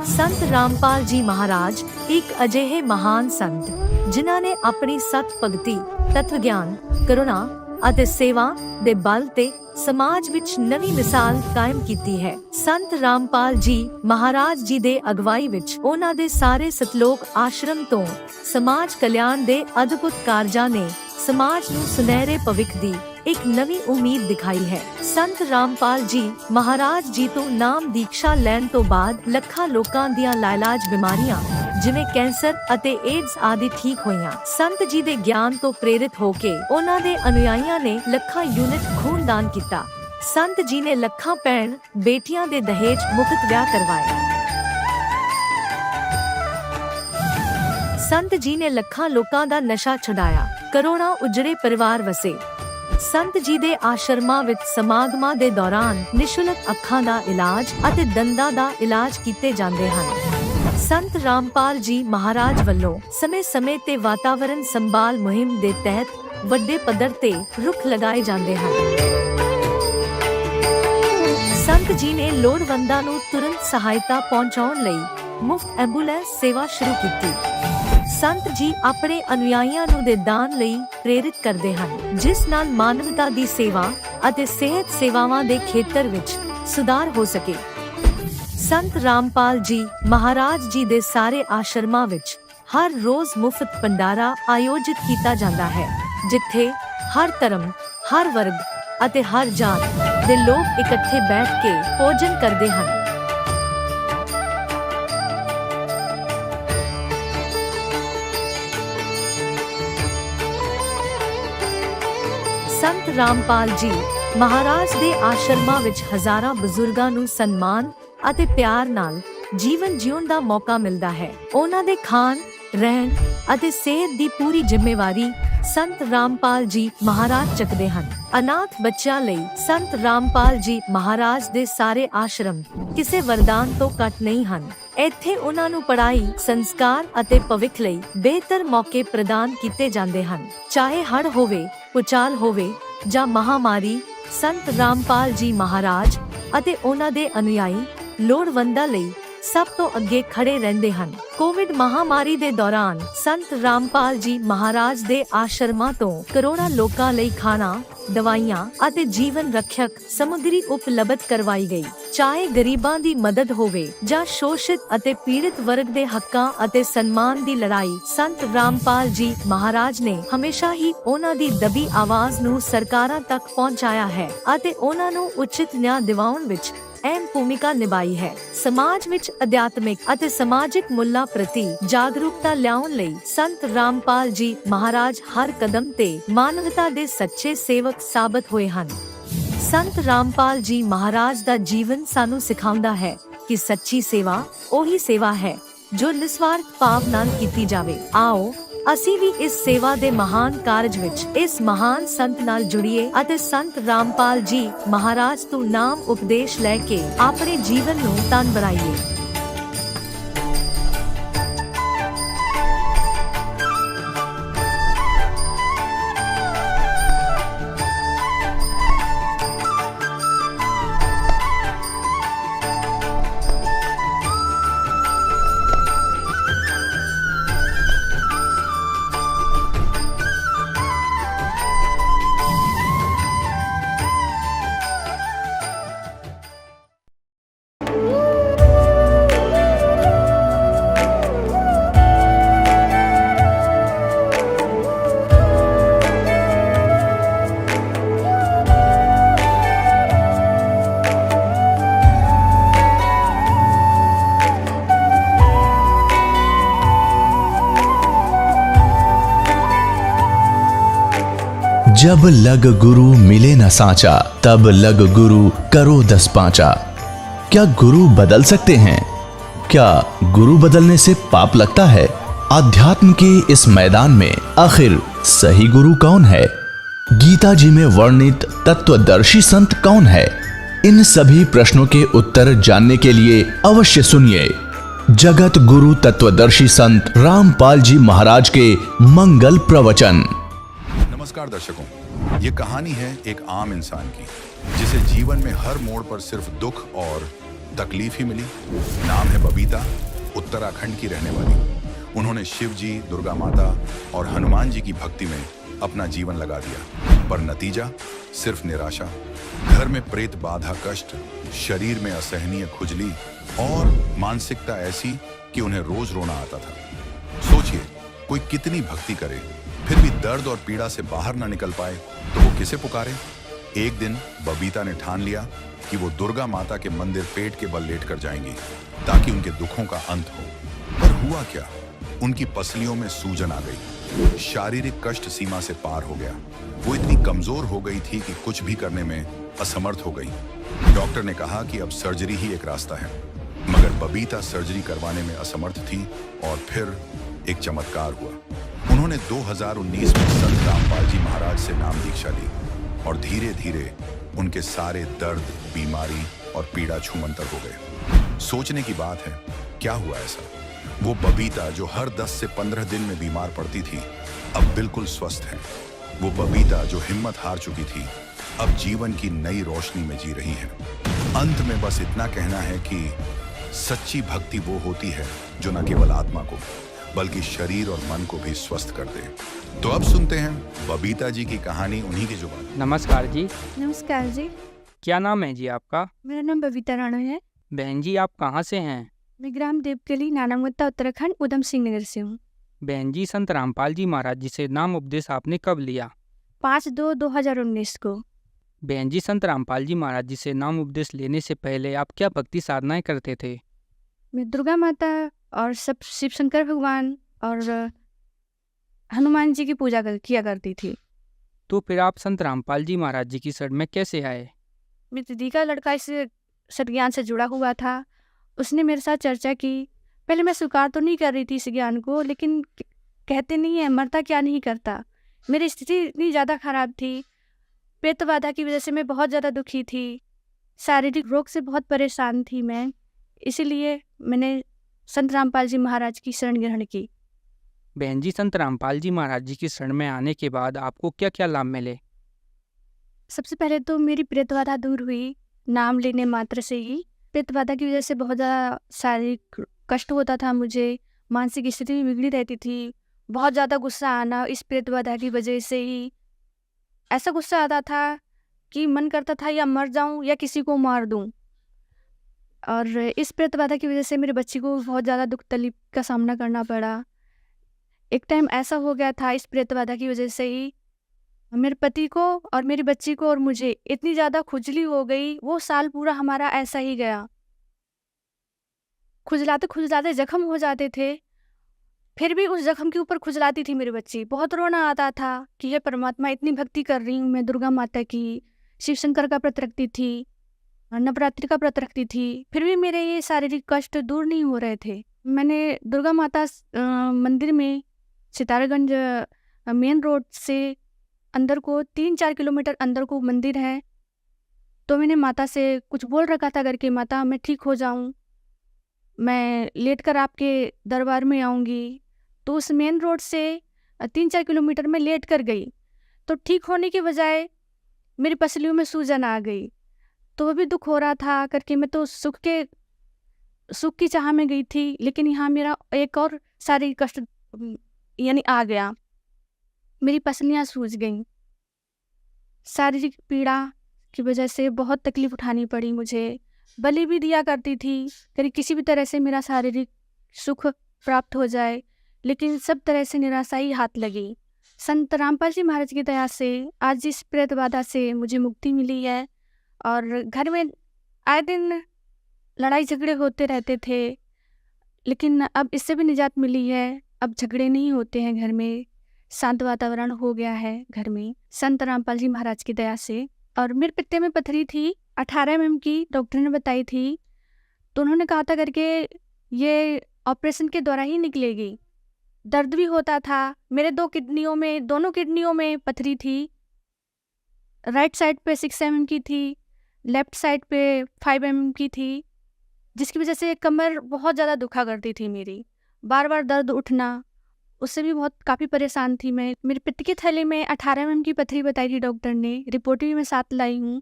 ਸੰਤ ਰਾਮਪਾਲ ਜੀ ਮਹਾਰਾਜ ਇੱਕ ਅਜਿਹੇ ਮਹਾਨ ਸੰਤ ਜਿਨ੍ਹਾਂ ਨੇ ਆਪਣੀ ਸਤ ਭਗਤੀ, ਤਤਵ ਗਿਆਨ, ਕਰੁਣਾ ਅਤੇ ਸੇਵਾ ਦੇ ਬਲ ਤੇ ਸਮਾਜ ਵਿੱਚ ਨਵੀਂ ਮਿਸਾਲ ਕਾਇਮ ਕੀਤੀ ਹੈ। ਸੰਤ ਰਾਮਪਾਲ ਜੀ ਮਹਾਰਾਜ ਜੀ ਦੇ ਅਗਵਾਈ ਵਿੱਚ ਉਹਨਾਂ ਦੇ ਸਾਰੇ ਸਤਲੋਕ ਆਸ਼ਰਮ ਤੋਂ ਸਮਾਜ ਕਲਿਆਣ ਦੇ ਅਦਭੁਤ ਕਾਰਜਾਂ ਨੇ ਸਮਾਜ ਨੂੰ ਸੁਨਹਿਰੇ ਭਵਿੱਖ ਦੀ ਇੱਕ ਨਵੀਂ ਉਮੀਦ ਦਿਖਾਈ ਹੈ। ਸੰਤ ਰਾਮਪਾਲ ਜੀ ਮਹਾਰਾਜ ਜੀ ਤੋਂ ਨਾਮ ਦੀਕਸ਼ਾ ਲੈਣ ਤੋਂ ਬਾਅਦ ਲੱਖਾਂ ਲੋਕਾਂ ਦੀਆਂ ਲਾਇਲਾਜ ਬਿਮਾਰੀਆਂ ਜਿਵੇਂ ਕੈਂਸਰ ਅਤੇ ਏਡਜ਼ ਆਦਿ ਠੀਕ ਹੋਈਆਂ। ਸੰਤ ਜੀ ਦੇ ਗਿਆਨ ਤੋਂ ਪ੍ਰੇਰਿਤ ਹੋ ਕੇ ਉਹਨਾਂ ਦੇ ਅਨੁਯਾਈਆਂ ਨੇ ਲੱਖਾਂ ਯੂਨਿਟ ਖੂਨ ਦਾਨ ਕੀਤਾ। ਸੰਤ ਜੀ ਨੇ ਲੱਖਾਂ ਭੈਣ ਬੇਟੀਆਂ ਦੇ ਦਹੇਜ ਮੁਕਤ ਵਿਆਹ ਕਰਵਾਏ। ਸੰਤ ਜੀ ਨੇ ਲੱਖਾਂ ਲੋਕਾਂ ਦਾ ਨਸ਼ਾ ਛੁਡਾਇਆ, ਕਰੋੜਾਂ ਉਜੜੇ ਪਰਿਵਾਰ ਵਸੇ। ਸੰਤ ਜੀ ਦੇ ਆਸ਼ਰਮਾਂ ਵਿੱਚ ਸਮਾਗਮਾਂ ਦੇ ਦੌਰਾਨ ਨਿਸ਼ੁਲਕ ਅੱਖਾਂ ਦਾ ਇਲਾਜ ਅਤੇ ਦੰਦਾਂ ਦਾ ਇਲਾਜ ਕੀਤੇ ਜਾਂਦੇ ਹਨ। ਸੰਤ ਰਾਮਪਾਲ ਜੀ ਮਹਾਰਾਜ ਵੱਲੋਂ ਸਮੇਂ-ਸਮੇਂ ਤੇ ਵਾਤਾਵਰਣ ਸੰਭਾਲ ਮੁਹਿੰਮ ਦੇ ਤਹਿਤ ਵੱਡੇ ਪੱਧਰ ਤੇ ਰੁੱਖ ਲਗਾਏ ਜਾਂਦੇ ਹਨ। ਸੰਤ ਜੀ ਨੇ ਲੋੜਵੰਦਾਂ ਨੂੰ ਤੁਰੰਤ ਸਹਾਇਤਾ ਪਹੁੰਚਾਉਣ ਲਈ ਮੁਫਤ ਐਂਬੂਲੈਂਸ ਸੇਵਾ ਸ਼ੁਰੂ ਕੀਤੀ। ਸੰਤ ਜੀ ਆਪਣੇ ਅਨੁਯਾਈਆਂ ਨੂੰ ਦੇ ਦਾਨ ਲਈ ਪ੍ਰੇਰਿਤ ਕਰਦੇ ਹਨ, ਜਿਸ ਨਾਲ ਮਾਨਵਤਾ ਦੀ ਸੇਵਾ ਅਤੇ ਸਿਹਤ ਸੇਵਾਵਾਂ ਦੇ ਖੇਤਰ ਵਿੱਚ ਸੁਧਾਰ ਹੋ ਸਕੇ। ਸੰਤ ਰਾਮਪਾਲ ਜੀ ਮਹਾਰਾਜ ਜੀ ਦੇ ਸਾਰੇ ਆਸ਼ਰਮਾਂ ਵਿੱਚ ਹਰ ਰੋਜ਼ ਮੁਫਤ ਭੰਡਾਰਾ ਆਯੋਜਿਤ ਕੀਤਾ ਜਾਂਦਾ ਹੈ, ਜਿੱਥੇ ਹਰ ਧਰਮ, ਹਰ ਵਰਗ ਅਤੇ ਹਰ ਜਾਤ ਦੇ ਲੋਕ ਇਕੱਠੇ ਬੈਠ ਕੇ ਭੋਜਨ ਕਰਦੇ ਹਨ। ਸੰਤ ਰਾਮਪਾਲ ਜੀ ਮਹਾਰਾਜ ਦੇ ਆਸ਼ਰਮਾਂ ਵਿੱਚ ਹਜ਼ਾਰਾਂ ਬਜ਼ੁਰਗਾਂ ਨੂੰ ਸਨਮਾਨ ਅਤੇ ਪਿਆਰ ਨਾਲ ਜੀਵਨ ਜਿਉਣ ਦਾ ਮੌਕਾ ਮਿਲਦਾ ਹੈ। ਉਹਨਾਂ ਦੇ ਖਾਣ, ਰਹਿਣ ਅਤੇ ਸਿਹਤ ਦੀ ਪੂਰੀ ਜ਼ਿੰਮੇਵਾਰੀ ਸੰਤ ਰਾਮਪਾਲ ਜੀ ਮਹਾਰਾਜ ਚੱਕਦੇ ਹਨ। ਅਨਾਥ ਬੱਚਿਆਂ ਲਈ ਸੰਤ ਰਾਮਪਾਲ ਜੀ ਮਹਾਰਾਜ ਦੇ ਸਾਰੇ ਆਸ਼ਰਮ ਕਿਸੇ ਵਰਦਾਨ ਤੋਂ ਘੱਟ ਨਹੀਂ ਹਨ। ਇੱਥੇ ਉਹਨਾਂ ਨੂੰ ਪੜ੍ਹਾਈ, ਸੰਸਕਾਰ ਅਤੇ ਭਵਿੱਖ ਲਈ ਬਿਹਤਰ ਮੌਕੇ ਪ੍ਰਦਾਨ ਕੀਤੇ ਜਾਂਦੇ ਹਨ। ਚਾਹੇ ਹੜ੍ਹ ਹੋਵੇ, ਭੂਚਾਲ ਹੋਵੇ ਜਾਂ ਮਹਾਮਾਰੀ, ਸੰਤ ਰਾਮਪਾਲ ਜੀ ਮਹਾਰਾਜ ਅਤੇ ਉਹਨਾਂ ਦੇ ਅਨੁਯਾਈ ਲੋੜਵੰਦਾਂ ਲਈ ਸਭ ਤੋਂ ਅੱਗੇ ਖੜੇ ਰਹਿੰਦੇ ਹਨ। ਕੋਵਿਡ ਮਹਾਮਾਰੀ ਦੇ ਦੌਰਾਨ ਸੰਤ ਰਾਮਪਾਲ ਜੀ ਮਹਾਰਾਜ ਦੇ ਆਸ਼ਰਮਾਂ ਤੋਂ ਕਰੋੜਾਂ ਲੋਕਾਂ ਲਈ ਖਾਣਾ, ਦਵਾਈਆਂ ਅਤੇ ਜੀਵਨ ਰੱਖਿਅਕ ਸਮੱਗਰੀ ਉਪਲਬਧ ਕਰਵਾਈ ਗਈ। ਚਾਹੇ ਗਰੀਬਾਂ ਦੀ ਮਦਦ ਹੋਵੇ ਜਾਂ ਸ਼ੋਸ਼ਿਤ ਅਤੇ ਪੀੜਿਤ ਵਰਗ ਦੇ ਹੱਕਾਂ ਅਤੇ ਸਨਮਾਨ ਦੀ ਲੜਾਈ, ਸੰਤ ਰਾਮਪਾਲ ਜੀ ਮਹਾਰਾਜ ਨੇ ਹਮੇਸ਼ਾ ਹੀ ਉਹਨਾਂ ਦੀ ਦਬੀ ਆਵਾਜ਼ ਨੂੰ ਸਰਕਾਰਾਂ ਤੱਕ ਪਹੁੰਚਾਇਆ ਹੈ ਅਤੇ ਉਹਨਾਂ ਨੂੰ ਉਚਿਤ ਨਿਆਂ ਦਿਵਾਉਣ ਵਿੱਚ ਅਹਿਮ ਭੂਮਿਕਾ ਨਿਭਾਈ ਹੈ। ਸਮਾਜ ਵਿੱਚ ਅਧਿਆਤਮਿਕ ਅਤੇ ਸਮਾਜਿਕ ਮੁੱਲਾਂ ਪ੍ਰਤੀ ਜਾਗਰੂਕਤਾ ਲਿਆਉਣ ਲਈ ਸੰਤ ਰਾਮਪਾਲ ਜੀ ਮਹਾਰਾਜ ਹਰ ਕਦਮ ਤੇ ਮਾਨਵਤਾ ਦੇ ਸੱਚੇ ਸੇਵਕ ਸਾਬਤ ਹੋਏ ਹਨ। ਸੰਤ ਰਾਮਪਾਲ ਜੀ ਮਹਾਰਾਜ ਦਾ ਜੀਵਨ ਸਾਨੂੰ ਸਿਖਾਉਂਦਾ ਹੈ ਕਿ ਸੱਚੀ ਸੇਵਾ ਉਹੀ ਸੇਵਾ ਹੈ ਜੋ ਨਿਸਵਾਰਥ ਭਾਵ ਨਾਲ ਕੀਤੀ ਜਾਵੇ। ਆਓ ਅਸੀਂ ਵੀ ਇਸ ਸੇਵਾ ਦੇ ਮਹਾਨ ਕਾਰਜ ਵਿੱਚ ਇਸ ਮਹਾਨ ਸੰਤ ਨਾਲ ਜੁੜੀਏ ਅਤੇ ਸੰਤ ਰਾਮਪਾਲ ਜੀ ਮਹਾਰਾਜ ਤੋਂ ਨਾਮ ਉਪਦੇਸ਼ ਲੈ ਕੇ ਆਪਣੇ ਜੀਵਨ ਨੂੰ ਧਨ ਬਣਾਈਏ। जब लग गुरु मिले न साचा, तब लग गुरु करो 10 पांचा। क्या गुरु बदल सकते हैं? क्या गुरु बदलने से पाप लगता है? आध्यात्म के इस मैदान में आखिर सही गुरु कौन है? गीता जी में वर्णित तत्वदर्शी संत कौन है? इन सभी प्रश्नों के उत्तर जानने के लिए अवश्य सुनिए जगत गुरु तत्वदर्शी संत रामपाल जी महाराज के मंगल प्रवचन। नमस्कार दर्शकों, ये कहानी है एक आम इंसान की जिसे जीवन में हर मोड़ पर सिर्फ दुख और तकलीफ ही मिली। नाम है बबीता, उत्तराखंड की रहने वाली। उन्होंने शिव जी, दुर्गा माता और हनुमान जी की भक्ति में अपना जीवन लगा दिया, पर नतीजा सिर्फ निराशा। घर में प्रेत बाधा कष्ट, शरीर में असहनीय खुजली और मानसिकता ऐसी कि उन्हें रोज रोना आता था। सोचिए, कोई कितनी भक्ति करे फिर भी दर्द और पीड़ा से बाहर ना निकल पाए तो वो किसे पुकारे। एक दिन बबीता ने ठान लिया कि वो दुर्गा माता के मंदिर पेट के बल लेट कर जाएंगी ताकि उनके दुखों का अंत हो। पर हुआ क्या, उनकी पसलियों में सूजन आ गई, शारीरिक कष्ट सीमा से पार हो गया। वो इतनी कमजोर हो गई थी कि कुछ भी करने में असमर्थ हो गई। डॉक्टर ने कहा कि अब सर्जरी ही एक रास्ता है, मगर बबीता सर्जरी करवाने में असमर्थ थी। और फिर एक चमत्कार हुआ। उन्होंने 2019 में संत रामपाल जी महाराज से नाम दीक्षा ली और धीरे धीरे उनके सारे दर्द, बीमारी और पीड़ा छूमंतर हो गए। सोचने की बात है, क्या हुआ ऐसा? वो बबीता जो हर 10 से 15 दिन में बीमार पड़ती थी, अब बिल्कुल स्वस्थ है। वो बबीता जो हिम्मत हार चुकी थी, अब जीवन की नई रोशनी में जी रही है। अंत में बस इतना कहना है कि सच्ची भक्ति वो होती है जो न केवल आत्मा को बल्कि शरीर और मन को भी स्वस्थ कर दे। तो अब सुनते हैं बबीता जी की कहानी उन्हीं की जुबान। नमस्कार जी। नमस्कार जी। क्या नाम है जी आपका? मेरा नाम बबीता राणा है। बहन जी, आप कहाँ से हैं? मैं ग्राम देवकली, नानागुत्ता, उत्तराखंड, उधम सिंह नगर से हूँ। बहन जी, संत रामपाल जी महाराज जी से नाम उपदेश आपने कब लिया? 5/2/2019 को। बहन जी, संत रामपाल जी महाराज जी से नाम उपदेश लेने से पहले आप क्या भक्ति साधनाएं करते थे? मैं दुर्गा माता और सब शिव शंकर भगवान और हनुमान जी की पूजा किया करती थी। तो फिर आप संत रामपाल जी महाराज जी की शरण में कैसे आए? मेरी दीदी का लड़का इस सतज्ञान से जुड़ा हुआ था। उसने मेरे साथ चर्चा की। पहले मैं स्वीकार तो नहीं कर रही थी इस ज्ञान को, लेकिन कहते नहीं है मरता क्या नहीं करता। मेरी स्थिति इतनी ज़्यादा खराब थी, पेट बाधा की वजह से मैं बहुत ज़्यादा दुखी थी, शारीरिक रोग से बहुत परेशान थी मैं। इसीलिए मैंने संत रामपाल जी महाराज की शरण ग्रहण की। बहन जी, संत रामपाल जी महाराज जी की शरण में आने के बाद आपको क्या क्या लाभ मिले? सबसे पहले तो मेरी प्रेत बाधा दूर हुई, नाम लेने मात्र से ही। प्रेत बाधा की वजह से बहुत ज़्यादा शारीरिक कष्ट होता था मुझे, मानसिक स्थिति भी बिगड़ी रहती थी, बहुत ज़्यादा गुस्सा आना इस प्रेत बाधा की वजह से ही। ऐसा गुस्सा आता था कि मन करता था या मर जाऊं या किसी को मार दूं। और इस प्रेत बाधा की वजह से मेरे बच्ची को बहुत ज़्यादा दुख तकलीफ का सामना करना पड़ा। एक टाइम ऐसा हो गया था इस प्रेत बाधा की वजह से ही मेरे पति को और मेरी बच्ची को और मुझे इतनी ज़्यादा खुजली हो गई, वो साल पूरा हमारा ऐसा ही गया। खुजलाते खुजलाते जख्म हो जाते थे, फिर भी उस जख्म के ऊपर खुजलाती थी मेरी बच्ची। बहुत रोना आता था कि हे परमात्मा, इतनी भक्ति कर रही हूँ मैं दुर्गा माता की, शिव शंकर का व्रत रखती थी, नवरात्रि का व्रत रखती थी, फिर भी मेरे ये शारीरिक कष्ट दूर नहीं हो रहे थे। मैंने दुर्गा माता मंदिर में सितारगंज मेन रोड से अंदर को 3-4 किलोमीटर अंदर को मंदिर है, तो मैंने माता से कुछ बोल रखा था करके, माता मैं ठीक हो जाऊं, मैं लेटकर आपके दरबार में आऊँगी। तो उस मेन रोड से 3-4 किलोमीटर में लेट कर गई, तो ठीक होने के बजाय मेरी पसलियों में सूजन आ गई। तो वो भी दुख हो रहा था करके मैं तो सुख की चाह में गई थी, लेकिन यहाँ मेरा एक और शारीरिक कष्ट यानी आ गया, मेरी पसलियाँ सूज गईं। शारीरिक पीड़ा की वजह से बहुत तकलीफ उठानी पड़ी मुझे। बलि भी दिया करती थी कहीं किसी भी तरह से मेरा शारीरिक सुख प्राप्त हो जाए, लेकिन सब तरह से निराशा ही हाथ लगी। संत रामपाल जी महाराज की दया से आज इस प्रेत बाधा से मुझे मुक्ति मिली है। और घर में आए दिन लड़ाई झगड़े होते रहते थे, लेकिन अब इससे भी निजात मिली है। अब झगड़े नहीं होते हैं घर में, शांत वातावरण हो गया है घर में संत रामपाल जी महाराज की दया से। और मेरे पित्ते में पथरी थी 18 mm की, डॉक्टर ने बताई थी, तो उन्होंने कहा था करके ये ऑपरेशन के द्वारा ही निकलेगी। दर्द भी होता था, मेरे दोनों किडनियों में पथरी थी। राइट साइड पे 6 mm की थी, लेफ्ट साइड पे 5 mm की थी, जिसकी वजह से कमर बहुत ज़्यादा दुखा करती थी मेरी, बार बार दर्द उठना, उससे भी बहुत काफ़ी परेशान थी मैं। मेरे पित्त की थैली में 18 mm की पथरी बताई थी डॉक्टर ने, रिपोर्ट भी मैं साथ लाई हूँ।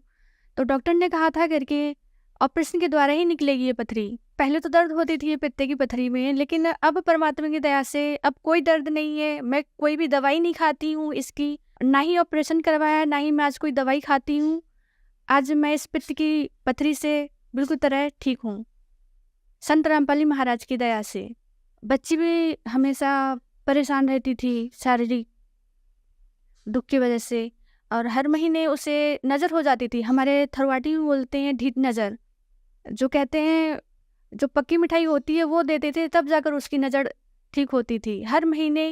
तो डॉक्टर ने कहा था करके ऑपरेशन के द्वारा ही निकलेगी ये पथरी। पहले तो दर्द होती थी ये पित्ते की पथरी में, लेकिन अब परमात्मा की दया से अब कोई दर्द नहीं है। मैं कोई भी दवाई नहीं खाती हूँ इसकी, ना ही ऑपरेशन करवाया, ना ही मैं आज कोई दवाई खाती हूँ। आज मैं इस पित्त की पथरी से बिल्कुल तरह ठीक हूँ, संत रामपाल जी महाराज की दया से। बच्ची भी हमेशा परेशान रहती थी शारीरिक दुख की वजह से, और हर महीने उसे नज़र हो जाती थी। हमारे थरवाटी में बोलते हैं ढीठ नज़र, जो कहते हैं जो पक्की मिठाई होती है वो देते थे, तब जाकर उसकी नज़र ठीक होती थी। हर महीने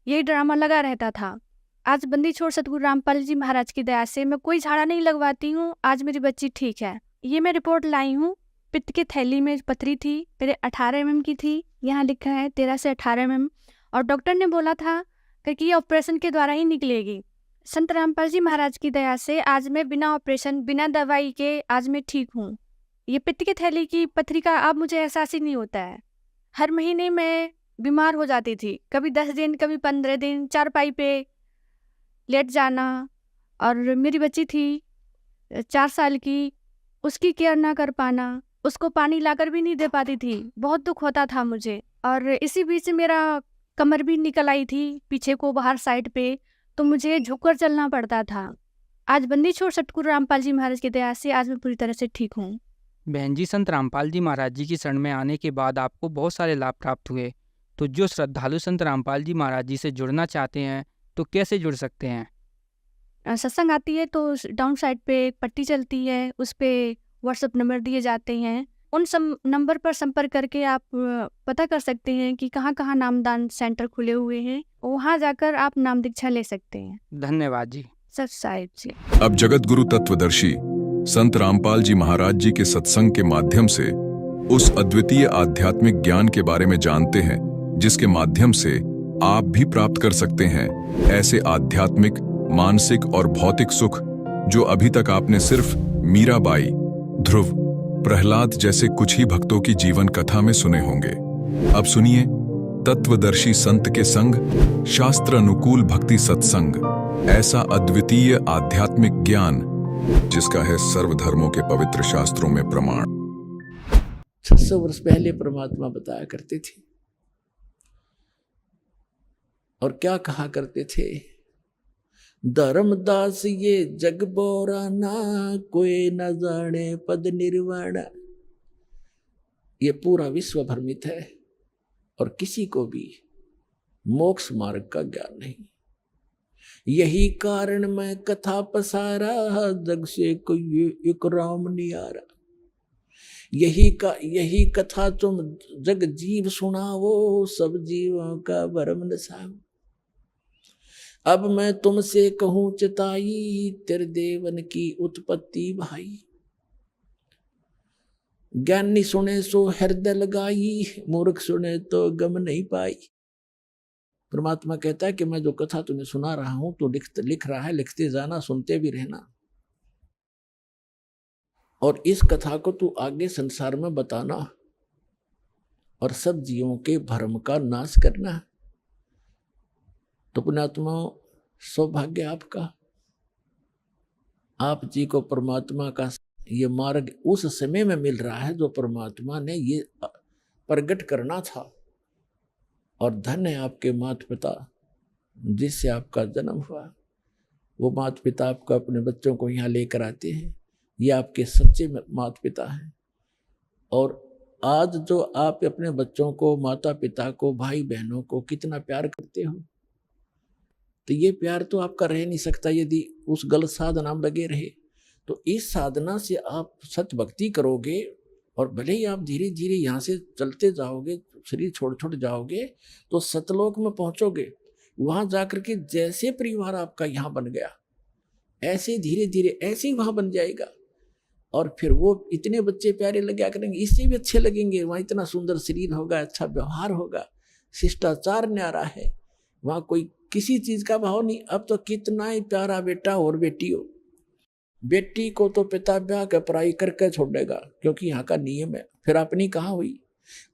यही ड्रामा लगा रहता था। आज बंदी छोड़ सतगुरु रामपाल जी महाराज की दया से मैं कोई झाड़ा नहीं लगवाती हूँ। आज मेरी बच्ची ठीक है। ये मैं रिपोर्ट लाई हूँ। पित्त की थैली में पथरी थी, मेरे 18 mm की थी, यहाँ लिखा है 13 से 18 mm, और डॉक्टर ने बोला था कि ये ऑपरेशन के द्वारा ही निकलेगी। संत रामपाल जी महाराज की दया से आज मैं बिना ऑपरेशन बिना दवाई के आज मैं ठीक हूँ। ये पित्त की थैली की पथरी का अब मुझे एहसास ही नहीं होता है। हर महीने मैं बीमार हो जाती थी, कभी 10 दिन कभी 15 दिन, चारपाई पे लेट जाना। और मेरी बच्ची थी 4 साल की, उसकी केयर ना कर पाना, उसको पानी लाकर भी नहीं दे पाती थी, बहुत दुख होता था मुझे। और इसी बीच मेरा कमर भी निकल आई थी पीछे को बाहर साइड पे, तो मुझे झुककर चलना पड़ता था। आज बंदी छोड़ सतगुरु रामपाल जी महाराज की दया से आज मैं पूरी तरह से ठीक हूँ। बहन जी, संत रामपाल जी महाराज जी की शरण में आने के बाद आपको बहुत सारे लाभ प्राप्त हुए। तो जो श्रद्धालु संत रामपाल जी महाराज जी से जुड़ना चाहते हैं तो कैसे जुड़ सकते हैं? सत्संग आती है तो डाउन साइड पे एक पट्टी चलती है, उस पे व्हाट्सएप नंबर दिए जाते हैं। उन नंबर पर संपर्क करके आप पता कर सकते हैं कि कहाँ कहाँ नामदान सेंटर खुले हुए हैं, वहाँ जाकर आप नाम दीक्षा ले सकते हैं। धन्यवाद जी। सच साहिब जी। अब जगत गुरु तत्वदर्शी संत रामपाल जी महाराज जी के सत्संग के माध्यम से उस अद्वितीय आध्यात्मिक ज्ञान के बारे में जानते हैं, जिसके माध्यम से आप भी प्राप्त कर सकते हैं ऐसे आध्यात्मिक, मानसिक और भौतिक सुख जो अभी तक आपने सिर्फ मीराबाई, ध्रुव, प्रहलाद जैसे कुछ ही भक्तों की जीवन कथा में सुने होंगे। अब सुनिए तत्वदर्शी संत के संग शास्त्र अनुकूल भक्ति सत्संग, ऐसा अद्वितीय आध्यात्मिक ज्ञान जिसका है सर्वधर्मों के पवित्र शास्त्रों में प्रमाण। 600 वर्ष पहले परमात्मा बताया करते थे, और क्या कहा करते थे, धर्मदास ये जग बोराना, कोई न जाने पद निर्वाण। ये पूरा विश्व भ्रमित है और किसी को भी मोक्ष मार्ग का ज्ञान नहीं। यही कारण मैं कथा पसारा, जग से कोई एक राम नियारा। यही कथा तुम जग जीव सुनाओ, सब जीवों का भरम नसाओ। अब मैं तुमसे कहूं चिताई, तेरे देवन की उत्पत्ति भाई। ज्ञानी सुने सो हृदय लगाई, मूर्ख सुने तो गम नहीं पाई। परमात्मा कहता है कि मैं जो कथा तुम्हें सुना रहा हूं तो लिख रहा है, लिखते जाना, सुनते भी रहना, और इस कथा को तू आगे संसार में बताना और सब जीवों के भ्रम का नाश करना। तो पुण्यात्मा, सौभाग्य आपका, आप जी को परमात्मा का ये मार्ग उस समय में मिल रहा है जो परमात्मा ने ये प्रकट करना था। और धन्य है आपके माता पिता जिससे आपका जन्म हुआ। वो माता पिता आपको अपने बच्चों को यहाँ लेकर आते हैं, ये आपके सच्चे माता पिता हैं। और आज जो आप अपने बच्चों को, माता पिता को, भाई बहनों को कितना प्यार करते हो, तो ये प्यार तो आपका रह नहीं सकता यदि उस गलत साधना में लगे रहे। तो इस साधना से आप सत भक्ति करोगे, और भले ही आप धीरे धीरे यहाँ से चलते जाओगे, शरीर छोड़ जाओगे, तो सतलोक में पहुँचोगे। वहाँ जाकर के जैसे परिवार आपका यहाँ बन गया, ऐसे धीरे धीरे ऐसे ही वहाँ बन जाएगा। और फिर वो इतने बच्चे प्यारे लगा करेंगे, इससे भी अच्छे लगेंगे। वहाँ इतना सुंदर शरीर होगा, अच्छा व्यवहार होगा, शिष्टाचार न्यारा है, वहाँ कोई किसी चीज का भाव नहीं। अब तो कितना ही प्यारा बेटा और बेटी हो, बेटी को तो पिता ब्याह के पढ़ाई करके छोड़ेगा क्योंकि यहाँ का नियम है, फिर अपनी कहाँ हुई।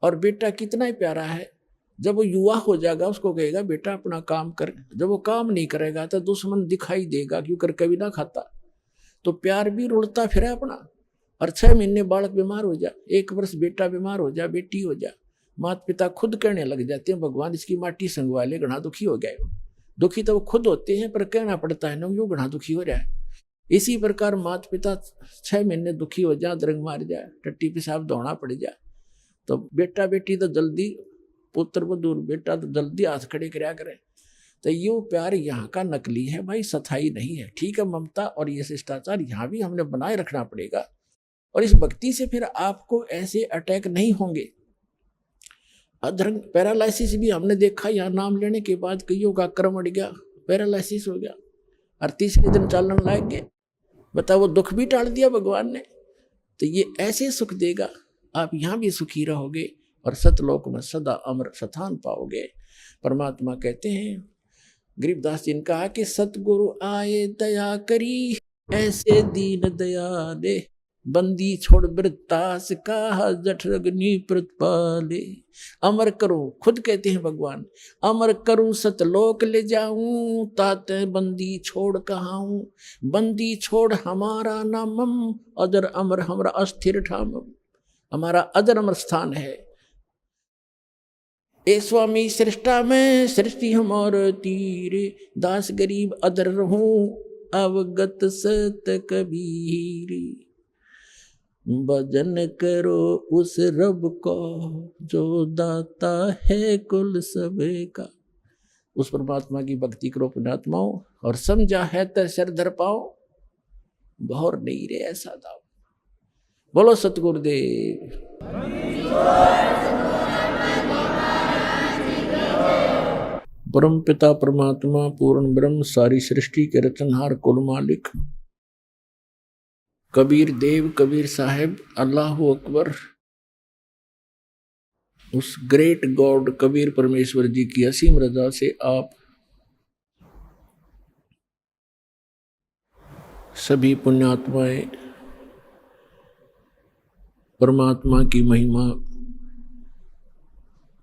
और बेटा कितना ही प्यारा है, जब वो युवा हो जाएगा उसको कहेगा बेटा अपना काम कर। जब वो काम नहीं करेगा तो दुश्मन दिखाई देगा, क्यों कर कभी ना खाता। तो प्यार भी रुड़ता फिर अपना। और 6 महीने बालक बीमार हो जा, 1 वर्ष बेटा बीमार हो जा, बेटी हो जा, माता पिता खुद कहने लग जाते हैं भगवान इसकी माटी संगवा ले, घना दुखी हो गया है। दुखी तो वो खुद होते हैं पर कहना पड़ता है ना यो घना दुखी हो रहा है। इसी प्रकार माता पिता 6 महीने दुखी हो जा, दरंग मार जाए, टट्टी पेशाब दौड़ना पड़ जाए, तो बेटा बेटी तो जल्दी, पुत्र वधू बेटा तो जल्दी हाथ खड़े कराया करे। तो ये प्यार यहाँ का नकली है भाई, सथाई नहीं है। ठीक है, ममता और ये शिष्टाचार यहाँ भी हमने बनाए रखना पड़ेगा। और इस भक्ति से फिर आपको ऐसे अटैक नहीं होंगे। अधरंग पैरालिसिस भी हमने देखा, यहाँ नाम लेने के बाद कईयों का क्रम अड़ गया, पैरालिसिस हो गया और तीसरे दिन चालन लाग गए। बताओ, वो दुख भी टाल दिया भगवान ने। तो ये ऐसे सुख देगा, आप यहाँ भी सुखी रहोगे और सतलोक में सदा अमर स्थान पाओगे। परमात्मा कहते हैं, गरीबदास जी ने कहा कि सतगुरु आए दया करी, ऐसे दीन दया दे, बंदी छोड़ वृत्तास का जठरग्नि प्रतिपाले। अमर करो, खुद कहते हैं भगवान, अमर करूं सतलोक ले जाऊं, तात बंदी छोड़ कहाऊं। बंदी छोड़ हमारा नामम, अजर अमर हमारा अस्थिर ठामम। हमारा अजर अमर स्थान है। ए स्वामी सृष्टा में सृष्टि हमार तीरे, दास गरीब अदर रहूं, अवगत सत कबीर। भजन करो उस रब को, जो दाता है कुल सबे का। उस परमात्मा की भक्ति करो पुण्यात्माओं, और समझा है तो सिर धर पाओ, बहुर नहीं रे ऐसा दाव। बोलो सतगुरुदेव। परम पिता परमात्मा पूर्ण ब्रह्म, सारी सृष्टि के रचनहार, कुल मालिक कबीर देव, कबीर साहेब, अल्लाह अकबर, उस ग्रेट गॉड कबीर परमेश्वर जी की असीम रजा से आप सभी पुण्यात्माएं परमात्मा की महिमा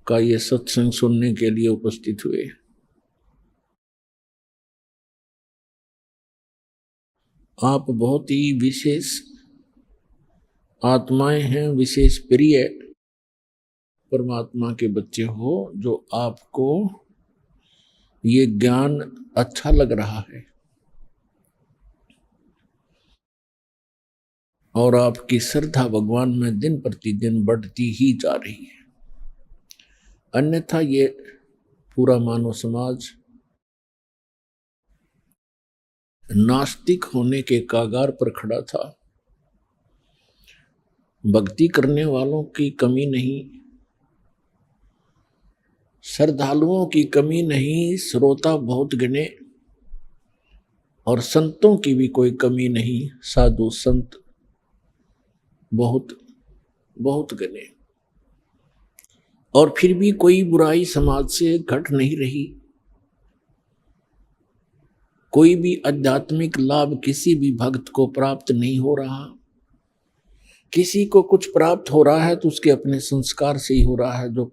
का ये सत्संग सुनने के लिए उपस्थित हुए। आप बहुत ही विशेष आत्माएं हैं, विशेष प्रिय परमात्मा के बच्चे हो, जो आपको ये ज्ञान अच्छा लग रहा है और आपकी श्रद्धा भगवान में दिन प्रतिदिन बढ़ती ही जा रही है। अन्यथा ये पूरा मानव समाज नास्तिक होने के कागार पर खड़ा था। भक्ति करने वालों की कमी नहीं, श्रद्धालुओं की कमी नहीं, श्रोता बहुत गिने और संतों की भी कोई कमी नहीं, साधु संत बहुत बहुत गिने। और फिर भी कोई बुराई समाज से घट नहीं रही, कोई भी आध्यात्मिक लाभ किसी भी भक्त को प्राप्त नहीं हो रहा। किसी को कुछ प्राप्त हो रहा है तो उसके अपने संस्कार से ही हो रहा है। जो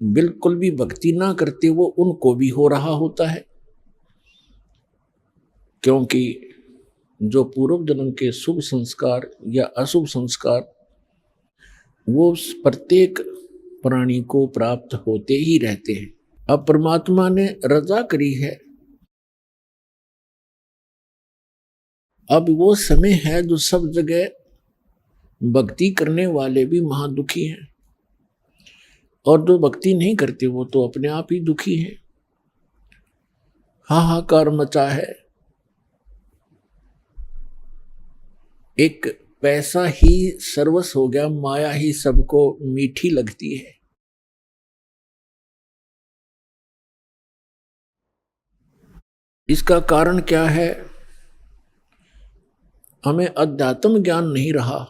बिल्कुल भी भक्ति ना करते वो उनको भी हो रहा होता है, क्योंकि जो पूर्व जन्म के शुभ संस्कार या अशुभ संस्कार वो प्रत्येक प्राणी को प्राप्त होते ही रहते हैं। अब परमात्मा ने रजा करी है, अब वो समय है जो सब जगह भक्ति करने वाले भी महादुखी हैं और जो भक्ति नहीं करते वो तो अपने आप ही दुखी हैं। हाहाकार मचा है। एक पैसा ही सर्वस्व हो गया, माया ही सबको मीठी लगती है। इसका कारण क्या है? हमें अध्यात्म ज्ञान नहीं रहा।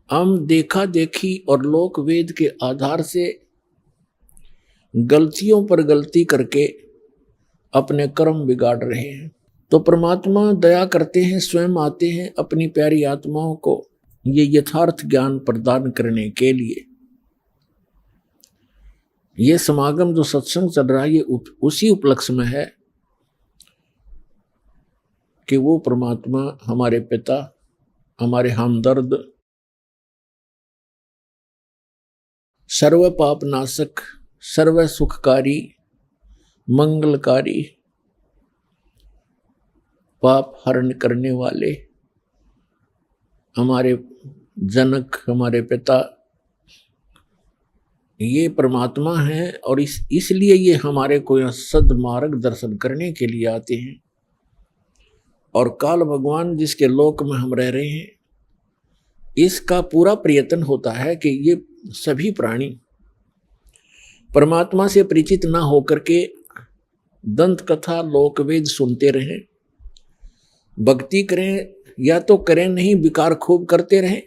हम देखा देखी और लोक वेद के आधार से गलतियों पर गलती करके अपने कर्म बिगाड़ रहे हैं। तो परमात्मा दया करते हैं, स्वयं आते हैं अपनी प्यारी आत्माओं को ये यथार्थ ज्ञान प्रदान करने के लिए। ये समागम जो सत्संग चल रहा है ये उसी उपलक्ष्य में है कि वो परमात्मा हमारे पिता हमारे हमदर्द, सर्व पाप नाशक, सर्व सुखकारी, मंगलकारी, पाप हरण करने वाले हमारे जनक, हमारे पिता, ये परमात्मा हैं। और इसलिए ये हमारे को यहाँ सद्मार्ग दर्शन करने के लिए आते हैं। और काल भगवान जिसके लोक में हम रह रहे हैं, इसका पूरा प्रयत्न होता है कि ये सभी प्राणी परमात्मा से परिचित ना होकर के दंत कथा लोक वेद सुनते रहें, भक्ति करें, या तो करें नहीं, विकार खूब करते रहें,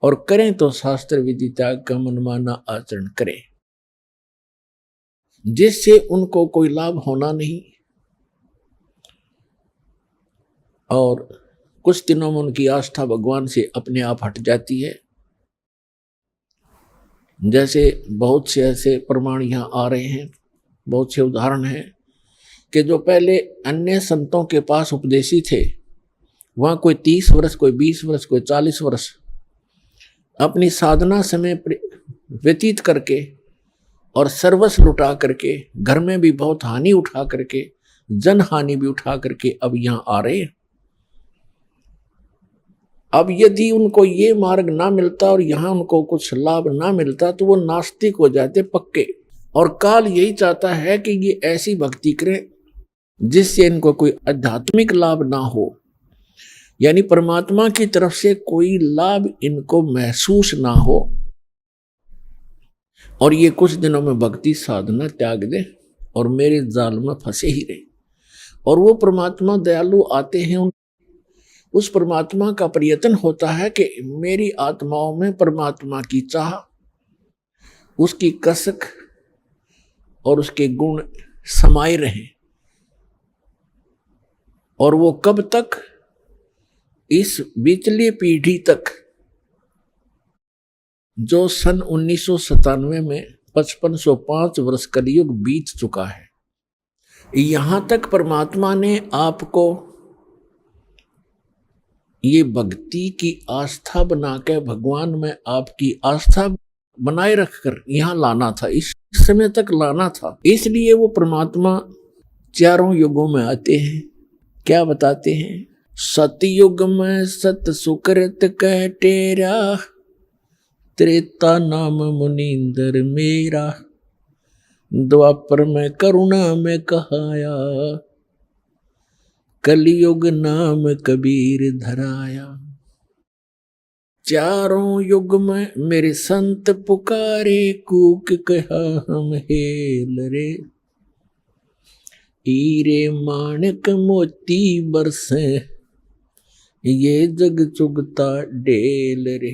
और करें तो शास्त्र विधि त्याग का मनमाना आचरण करें, जिससे उनको कोई लाभ होना नहीं। और कुछ दिनों में उनकी आस्था भगवान से अपने आप हट जाती है। जैसे बहुत से ऐसे प्रमाण यहाँ आ रहे हैं, बहुत से उदाहरण हैं कि जो पहले अन्य संतों के पास उपदेशी थे, वहाँ कोई 30 वर्ष, कोई 20 वर्ष, कोई 40 वर्ष अपनी साधना समय व्यतीत करके और सर्वस्व लुटा करके, घर में भी बहुत हानि उठा करके, जन हानि भी उठा करके अब यहाँ आ रहे हैं। अब यदि उनको ये मार्ग ना मिलता और यहाँ उनको कुछ लाभ ना मिलता तो वो नास्तिक हो जाते पक्के। और काल यही चाहता है कि ये ऐसी भक्ति करें जिससे इनको कोई आध्यात्मिक लाभ ना हो, यानी परमात्मा की तरफ से कोई लाभ इनको महसूस ना हो, और ये कुछ दिनों में भक्ति साधना त्याग दे और मेरे जाल में फंसे ही रहे। और वो परमात्मा दयालु आते हैं, उस परमात्मा का प्रयत्न होता है कि मेरी आत्माओं में परमात्मा की चाह, उसकी कसक और उसके गुण समाये रहें। और वो कब तक? इस बीचली पीढ़ी तक, जो सन 1997 में 5505 वर्ष कलयुग बीत चुका है। यहां तक परमात्मा ने आपको ये भक्ति की आस्था बना के, भगवान में आपकी आस्था बनाए रखकर यहाँ लाना था, इस समय तक लाना था। इसलिए वो परमात्मा चारों युगों में आते हैं। क्या बताते हैं? सतयुग में सत सुकृत कह टेरा, त्रेता नाम मुनींद्र मेरा, द्वापर में करुणा में कहाया, कलयुग नाम कबीर धराया। चारों युग में मेरे संत पुकारे, कूक कहा हम हेल रे, हीरे माणक मोती बरसे, ये जग चुगता डेल रे।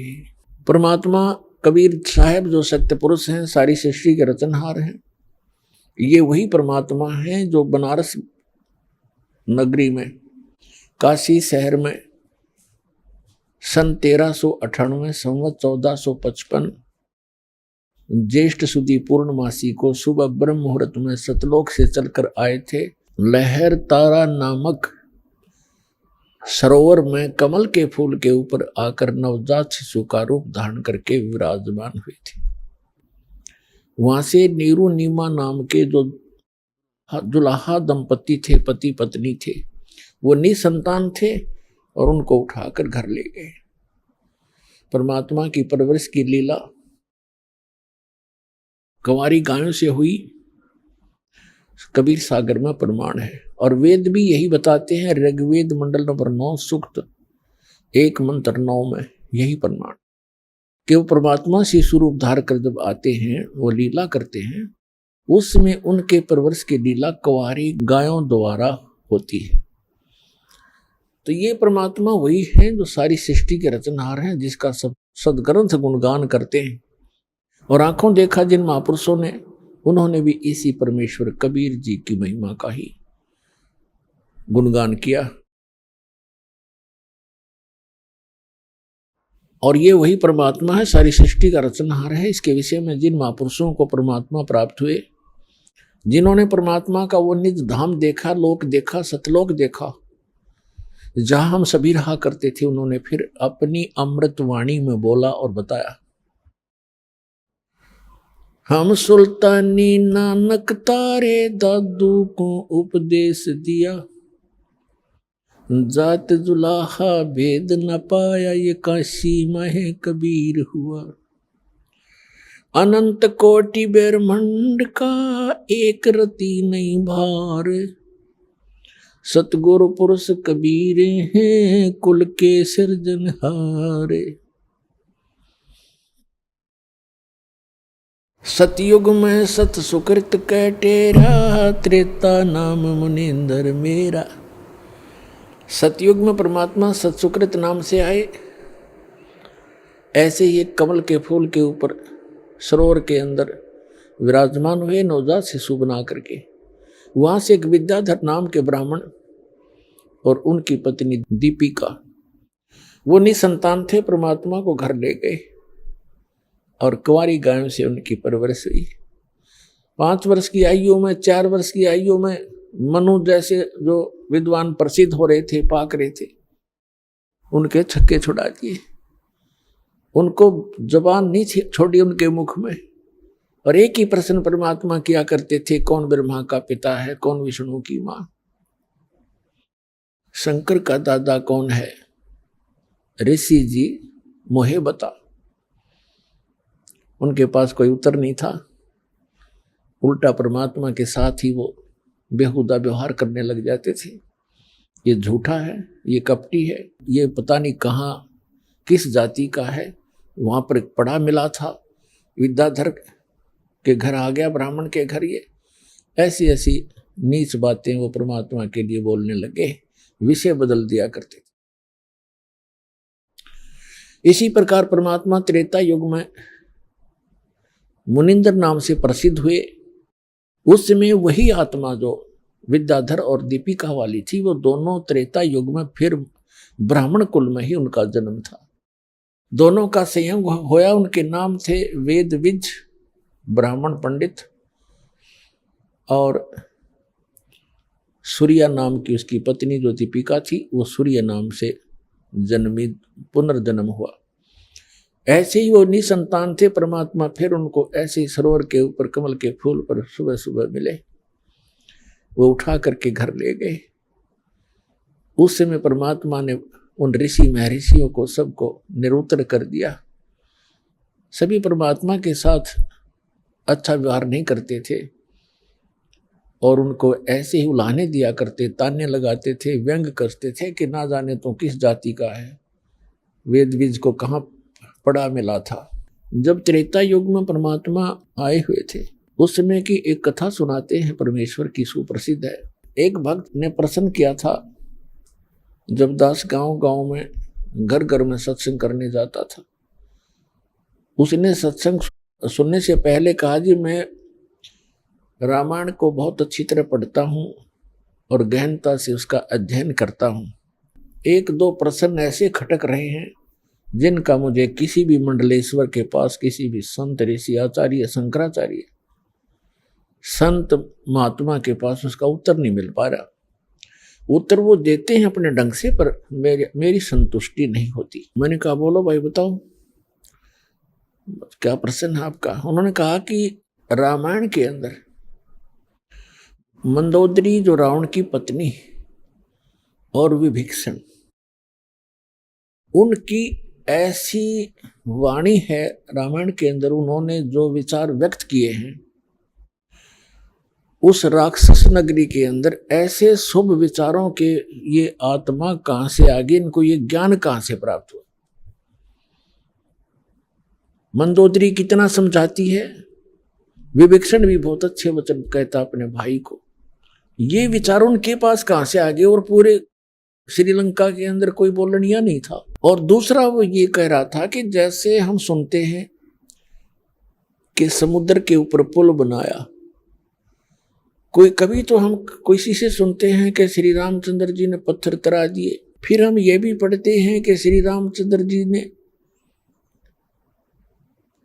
परमात्मा कबीर साहब जो सत्य पुरुष हैं, सारी सृष्टि के रचनहार हैं, ये वही परमात्मा हैं जो बनारस नगरी में, काशी शहर में सन 1398 संवत 1455 ज्येष्ठ सुदी पूर्णमासी को सुबह ब्रह्म मुहूर्त में सतलोक से चलकर आए थे। लहर तारा नामक सरोवर में कमल के फूल के ऊपर आकर नवजात शिशु का रूप धारण करके विराजमान हुए थे। वहां से नीरू नीमा नाम के जो दुल्हा दंपति थे, पति पत्नी थे, वो निसंतान थे और उनको उठाकर घर ले गए। परमात्मा की परवरिश की लीला कंवारी गायों से हुई, कबीर सागर में प्रमाण है। और वेद भी यही बताते हैं, ऋग्वेद मंडल नंबर 9 सूक्त 1 मंत्र 9 में यही प्रमाण कि वो परमात्मा से स्वरूप धार कर जब आते हैं, वो लीला करते हैं, उसमें उनके परवरिश की लीला कंवारी गायों द्वारा होती है। तो ये परमात्मा वही है जो सारी सृष्टि के रचनहार हैं, जिसका सब सदग्रंथ गुणगान करते हैं। और आंखों देखा जिन महापुरुषों ने, उन्होंने भी इसी परमेश्वर कबीर जी की महिमा का ही गुणगान किया। और ये वही परमात्मा है, सारी सृष्टि का रचनहार है। इसके विषय में जिन महापुरुषों को परमात्मा प्राप्त हुए, जिन्होंने परमात्मा का वो निज धाम देखा, लोक देखा, सतलोक देखा, जहां हम सभी रहा करते थे, उन्होंने फिर अपनी अमृत वाणी में बोला और बताया, हम सुल्तानी नानक तारे दादू को उपदेश दिया, जात जुलाहा भेद न पाया, ये काशी में कबीर हुआ। अनंत कोटि ब्रह्मांड का एक रति नहीं भार, सतगुरु पुरुष कबीर हैं कुल के सिरजनहारे। सतयुग में सत सुकृत कै टेरा, त्रेता नाम मुनिंदर मेरा। सतयुग में परमात्मा सतसुकृत नाम से आए, ऐसे ही एक कमल के फूल के ऊपर सरोवर के अंदर विराजमान हुए नवजात शिशु बना करके। वहां से एक विद्याधर नाम के ब्राह्मण और उनकी पत्नी दीपिका, वो निसंतान थे, परमात्मा को घर ले गए और कुंवारी गायों से उनकी परवरिश हुई। 5 वर्ष की आयु में, 4 वर्ष की आयु में मनु जैसे जो विद्वान प्रसिद्ध हो रहे थे, पाक रहे थे, उनके छक्के छुड़ा दिए। उनको जबान नहीं छोड़ी उनके मुख में, और एक ही प्रश्न परमात्मा किया करते थे, कौन ब्रह्मा का पिता है, कौन विष्णु की मां, शंकर का दादा कौन है, ऋषि जी मोहे बता। उनके पास कोई उत्तर नहीं था, उल्टा परमात्मा के साथ ही वो बेहुदा व्यवहार करने लग जाते थे। ये झूठा है, ये कपटी है, ये पता नहीं कहाँ किस जाति का है। वहां पर एक पड़ा मिला था, विद्याधर के घर आ गया, ब्राह्मण के घर। ये ऐसी ऐसी नीच बातें वो परमात्मा के लिए बोलने लगे, विषय बदल दिया करते थे। इसी प्रकार परमात्मा त्रेता युग में मुनिंदर नाम से प्रसिद्ध हुए। उस समय वही आत्मा जो विद्याधर और दीपिका वाली थी, वो दोनों त्रेता युग में फिर ब्राह्मण कुल में ही उनका जन्म था। दोनों का संयोग होया, उनके नाम थे वेदविज ब्राह्मण पंडित, और सूर्या नाम की उसकी पत्नी जो दीपिका थी, वो सूर्य नाम से जन्मी, पुनर्जन्म हुआ। ऐसे ही वो निसंतान थे। परमात्मा फिर उनको ऐसे ही सरोवर के ऊपर कमल के फूल पर सुबह सुबह मिले, वो उठा करके घर ले गए। उस समय परमात्मा ने उन ऋषि महर्षियों को सबको निरुत्तर कर दिया। सभी परमात्मा के साथ अच्छा व्यवहार नहीं करते थे और उनको ऐसे ही उलाहने दिया करते, ताने लगाते थे, व्यंग करते थे कि ना जाने तो किस जाति का है, वेद बीज को कहाँ पड़ा मिला था। जब त्रेता युग में परमात्मा आए हुए थे, उस समय की एक कथा सुनाते हैं, परमेश्वर की सुप्रसिद्ध है। एक भक्त ने प्रश्न किया था, जब दास गांव गांव में घर घर में सत्संग करने जाता था, उसने सत्संग सुनने से पहले कहा, जी मैं रामायण को बहुत अच्छी तरह पढ़ता हूँ और गहनता से उसका अध्ययन करता हूँ। 1-2 प्रश्न ऐसे खटक रहे हैं जिनका मुझे किसी भी मंडलेश्वर के पास, किसी भी संत ऋषि आचार्य शंकराचार्य संत महात्मा के पास उसका उत्तर नहीं मिल पा रहा। उत्तर वो देते हैं अपने ढंग से, पर मेरी संतुष्टि नहीं होती। मैंने कहा, बोलो भाई बताओ क्या प्रश्न है आपका। उन्होंने कहा कि रामायण के अंदर मंदोदरी जो रावण की पत्नी और विभीषण, उनकी ऐसी वाणी है रामायण के अंदर, उन्होंने जो विचार व्यक्त किए हैं, उस राक्षस नगरी के अंदर ऐसे शुभ विचारों के ये आत्मा कहां से आ गई, इनको ये ज्ञान कहां से प्राप्त हुआ। मंदोदरी कितना समझाती है, विभीषण भी बहुत अच्छे वचन कहता अपने भाई को। ये विचार उनके पास कहां से आ गए, और पूरे श्रीलंका के अंदर कोई बोलनिया नहीं था। और दूसरा वो ये कह रहा था कि जैसे हम सुनते हैं कि समुद्र के ऊपर पुल बनाया, कोई कभी तो हम किसी से सुनते हैं कि श्री रामचंद्र जी ने पत्थर तरा दिए, फिर हम ये भी पढ़ते हैं कि श्री रामचंद्र जी ने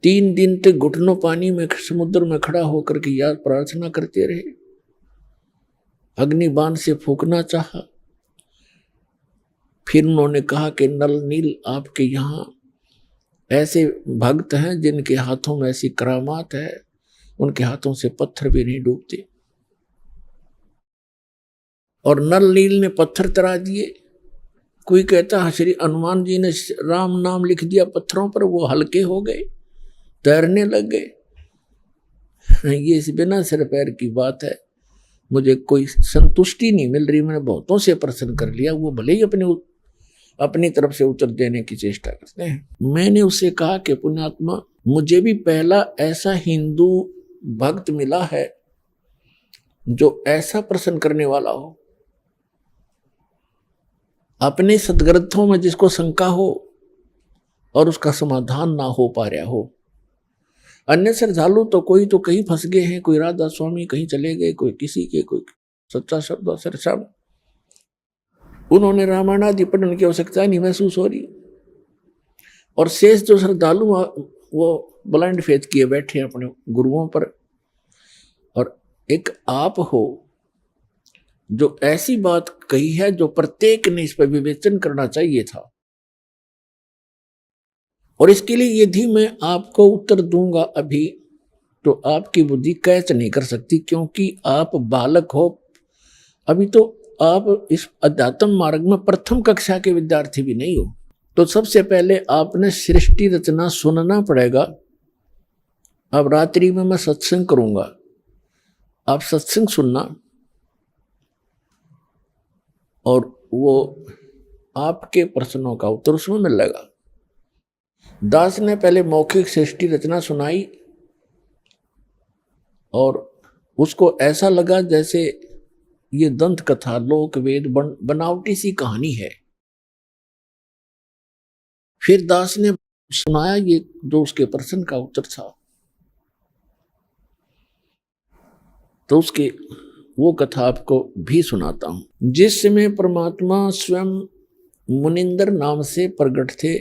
3 दिन तक घुटनों पानी में समुद्र में खड़ा होकर के याद प्रार्थना करते रहे, अग्निबाण से फूंकना चाहा, फिर उन्होंने कहा कि नल नील आपके यहाँ ऐसे भक्त हैं जिनके हाथों में ऐसी करामात है, उनके हाथों से पत्थर भी नहीं डूबते। और नल नील ने पत्थर तरा दिए। कोई कहता है श्री हनुमान जी ने राम नाम लिख दिया पत्थरों पर, वो हल्के हो गए, तैरने लग गए। ये इस बिना सिर पैर की बात है। मुझे कोई संतुष्टि नहीं मिल रही। मैंने बहुतों से प्रश्न कर लिया, वो भले ही अपनी तरफ से उत्तर देने की चेष्टा करते हैं। मैंने उससे कहा कि पुण्यात्मा, मुझे भी पहला ऐसा हिंदू भक्त मिला है जो ऐसा प्रश्न करने वाला हो, अपने सदग्रंथों में जिसको शंका हो और उसका समाधान ना हो पा रहा हो। अन्य श्रद्धालु तो कोई तो कहीं फंस गए हैं, कोई राधा स्वामी कहीं चले गए, कोई किसी के, कोई सच्चा शब्द सरसाम। उन्होंने रामायण आदि पढ़ने की आवश्यकता नहीं महसूस हो रही। और शेष जो श्रद्धालु वो ब्लाइंड फेथ किए बैठे हैं अपने गुरुओं पर। और एक आप हो जो ऐसी बात कही है जो प्रत्येक ने इस पर विवेचन करना चाहिए था। और इसके लिए यदि मैं आपको उत्तर दूंगा अभी, तो आपकी बुद्धि कैच नहीं कर सकती, क्योंकि आप बालक हो। अभी तो आप इस अध्यात्म मार्ग में प्रथम कक्षा के विद्यार्थी भी नहीं हो। तो सबसे पहले आपने सृष्टि रचना सुनना पड़ेगा। अब रात्रि में मैं सत्संग करूंगा, आप सत्संग सुनना, और वो आपके प्रश्नों का उत्तर उसमें मिलेगा। दास ने पहले मौखिक सृष्टि रचना सुनाई और उसको ऐसा लगा जैसे ये दंत कथा, लोक वेद बनावटी सी कहानी है। फिर दास ने सुनाया ये जो उसके प्रश्न का उत्तर था। तो उसके वो कथा आपको भी सुनाता हूं। जिस समय परमात्मा स्वयं मुनिंदर नाम से प्रकट थे,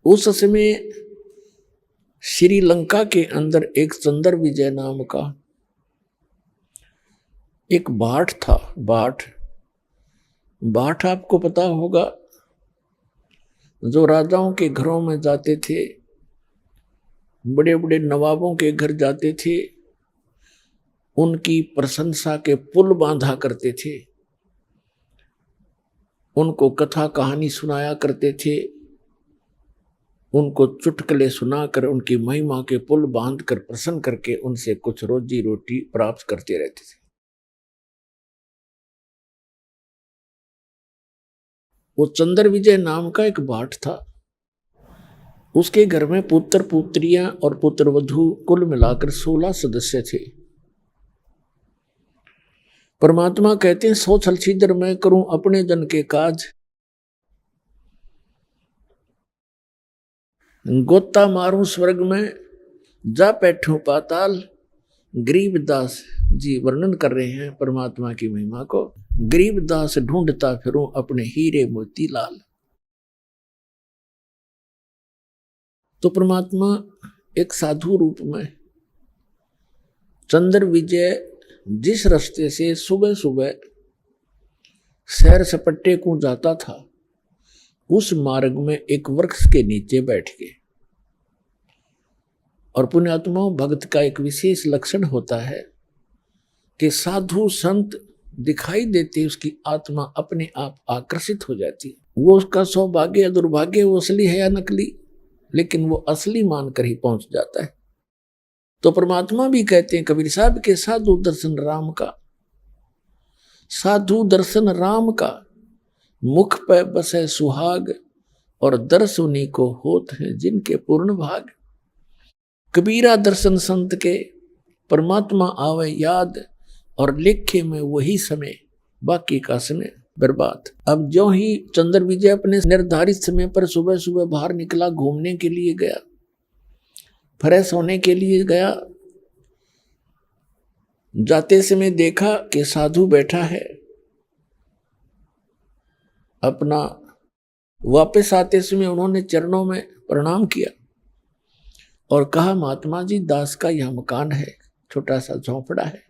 उस समय श्रीलंका के अंदर एक चंद्र विजय नाम का एक भाट था। भाट आपको पता होगा, जो राजाओं के घरों में जाते थे, बड़े बड़े नवाबों के घर जाते थे, उनकी प्रशंसा के पुल बांधा करते थे, उनको कथा कहानी सुनाया करते थे, उनको चुटकुले सुनाकर उनकी महिमा के पुल बांधकर प्रसन्न करके उनसे कुछ रोजी रोटी प्राप्त करते रहते थे। वो चंद्र विजय नाम का एक भाट था। उसके घर में पुत्र पुत्रियां और पुत्र वधू कुल मिलाकर 16 सदस्य थे। परमात्मा कहते हैं, सो छल छिद्र मैं करूं अपने जन के काज, गोता मारूं स्वर्ग में जा बैठूं पाताल। गरीबदास जी वर्णन कर रहे हैं परमात्मा की महिमा को। गरीबदास ढूंढता फिरूं अपने हीरे मोती लाल। तो परमात्मा एक साधु रूप में चंद्र विजय जिस रास्ते से सुबह सुबह सैर सपट्टे को जाता था, उस मार्ग में एक वृक्ष के नीचे बैठ गए। और पुण्यात्माओं, भक्त का एक विशेष लक्षण होता है कि साधु संत दिखाई देते उसकी आत्मा अपने आप आकर्षित हो जाती है। वो उसका सौभाग्य या दुर्भाग्य, वो असली है या नकली, लेकिन वो असली मानकर ही पहुंच जाता है। तो परमात्मा भी कहते हैं कबीर साहब के, साधु दर्शन राम का, साधु दर्शन राम का, मुख पे बसे सुहाग, और दर्श उन्हीं को होत है जिनके पूर्ण भाग। कबीरा दर्शन संत के, परमात्मा आवे याद, और लेखे में वही समय, बाकी का समय बर्बाद। अब जो ही चंद्र विजय अपने निर्धारित समय पर सुबह सुबह बाहर निकला, घूमने के लिए गया, फ्रेश होने के लिए गया। जाते समय देखा कि साधु बैठा है अपना। वापस आते समय उन्होंने चरणों में प्रणाम किया और कहा, महात्मा जी, दास का यह मकान है, छोटा सा झोंपड़ा है,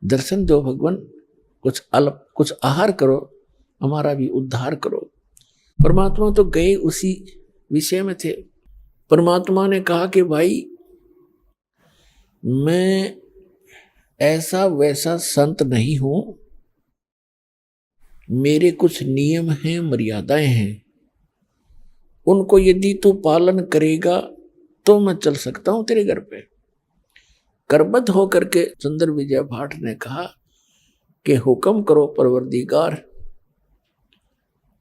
दर्शन दो भगवान, कुछ आहार करो, हमारा भी उद्धार करो। परमात्मा तो गए उसी विषय में थे। परमात्मा ने कहा कि भाई मैं ऐसा वैसा संत नहीं हूं, मेरे कुछ नियम हैं, मर्यादाएं हैं, उनको यदि तू पालन करेगा तो मैं चल सकता हूं तेरे घर पे। करबद्ध होकर के चंद्र विजय भाट ने कहा कि हुक्म करो परवरदिगार,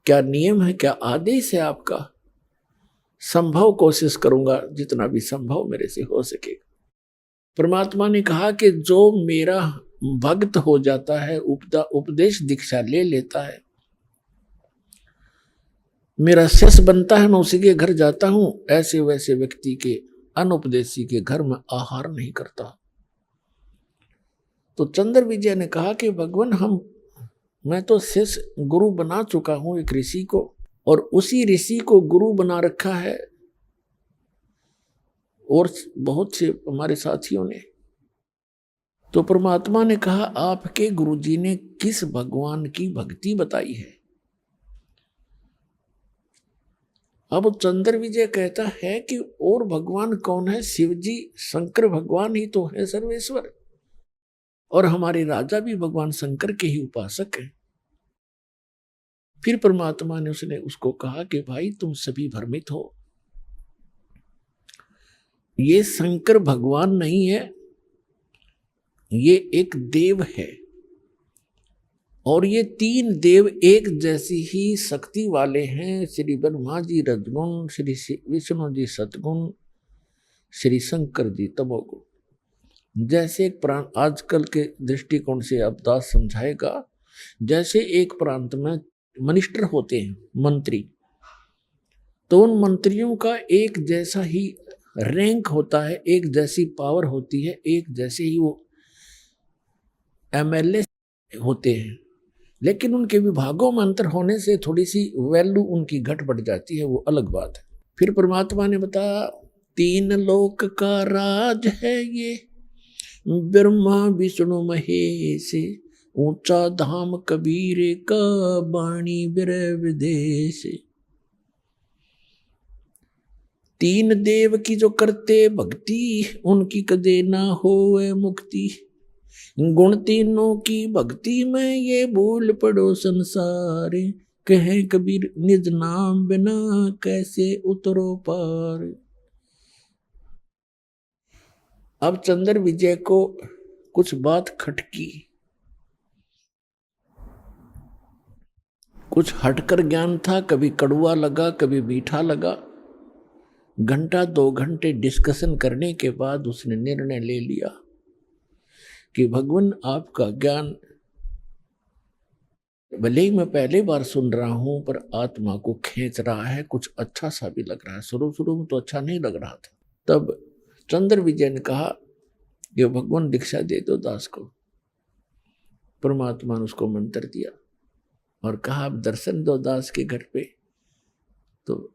क्या नियम है, क्या आदेश है आपका? संभव कोशिश करूंगा, जितना भी संभव मेरे से हो सकेगा। परमात्मा ने कहा कि जो मेरा भक्त हो जाता है, उपदेश दीक्षा ले लेता है, मेरा शिष्य बनता है, मैं उसी के घर जाता हूं, ऐसे वैसे व्यक्ति के, अनुपदेशी के घर में आहार नहीं करता। तो चंद्र विजय ने कहा कि भगवान मैं तो शिष्य गुरु बना चुका हूं एक ऋषि को, और उसी ऋषि को गुरु बना रखा है और बहुत से हमारे साथियों ने। तो परमात्मा ने कहा आपके गुरुजी ने किस भगवान की भक्ति बताई है? अब चंद्र विजय कहता है कि और भगवान कौन है? शिव जी, शंकर भगवान ही तो है सर्वेश्वर, और हमारे राजा भी भगवान शंकर के ही उपासक हैं। फिर परमात्मा ने उसको कहा कि भाई तुम सभी भ्रमित हो, ये शंकर भगवान नहीं है, ये एक देव है, और ये तीन देव एक जैसी ही शक्ति वाले हैं। श्री ब्रह्मा जी रजगुण, श्री विष्णु जी सतगुण, श्री शंकर जी तमोगुण। जैसे एक प्रांत, आजकल के दृष्टिकोण से अवतार समझाएगा, जैसे एक प्रांत में मिनिस्टर होते हैं, मंत्री, तो उन मंत्रियों का एक जैसा ही रैंक होता है, एक जैसी पावर होती है, एक जैसे ही वो एमएलए होते हैं, लेकिन उनके विभागों में अंतर होने से थोड़ी सी वैल्यू उनकी घट बढ़ जाती है, वो अलग बात है। फिर परमात्मा ने बताया तीन लोक का राज है ये, ब्रह्मा विष्णु महेश, ऊंचा धाम कबीर का, बाणी बिरह विदेश। तीन देव की जो करते भक्ति, उनकी कदे ना होवे मुक्ति। गुण तीनों की भक्ति में ये भूल पड़ो संसार, कहे कबीर निज नाम बिना कैसे उतरो पार। अब चंद्र विजय को कुछ बात खटकी, कुछ हटकर ज्ञान था, कभी कड़वा लगा, कभी मीठा लगा। घंटा 2 घंटे डिस्कशन करने के बाद उसने निर्णय ले लिया कि भगवान आपका ज्ञान भले ही मैं पहली बार सुन रहा हूं, पर आत्मा को खींच रहा है, कुछ अच्छा सा भी लग रहा है। शुरू में तो अच्छा नहीं लग रहा था। तब चंद्र विजय ने कहा कि भगवान दीक्षा दे दो दास को। परमात्मा ने उसको मंत्र दिया और कहा अब दर्शन दो दास के घर पे। तो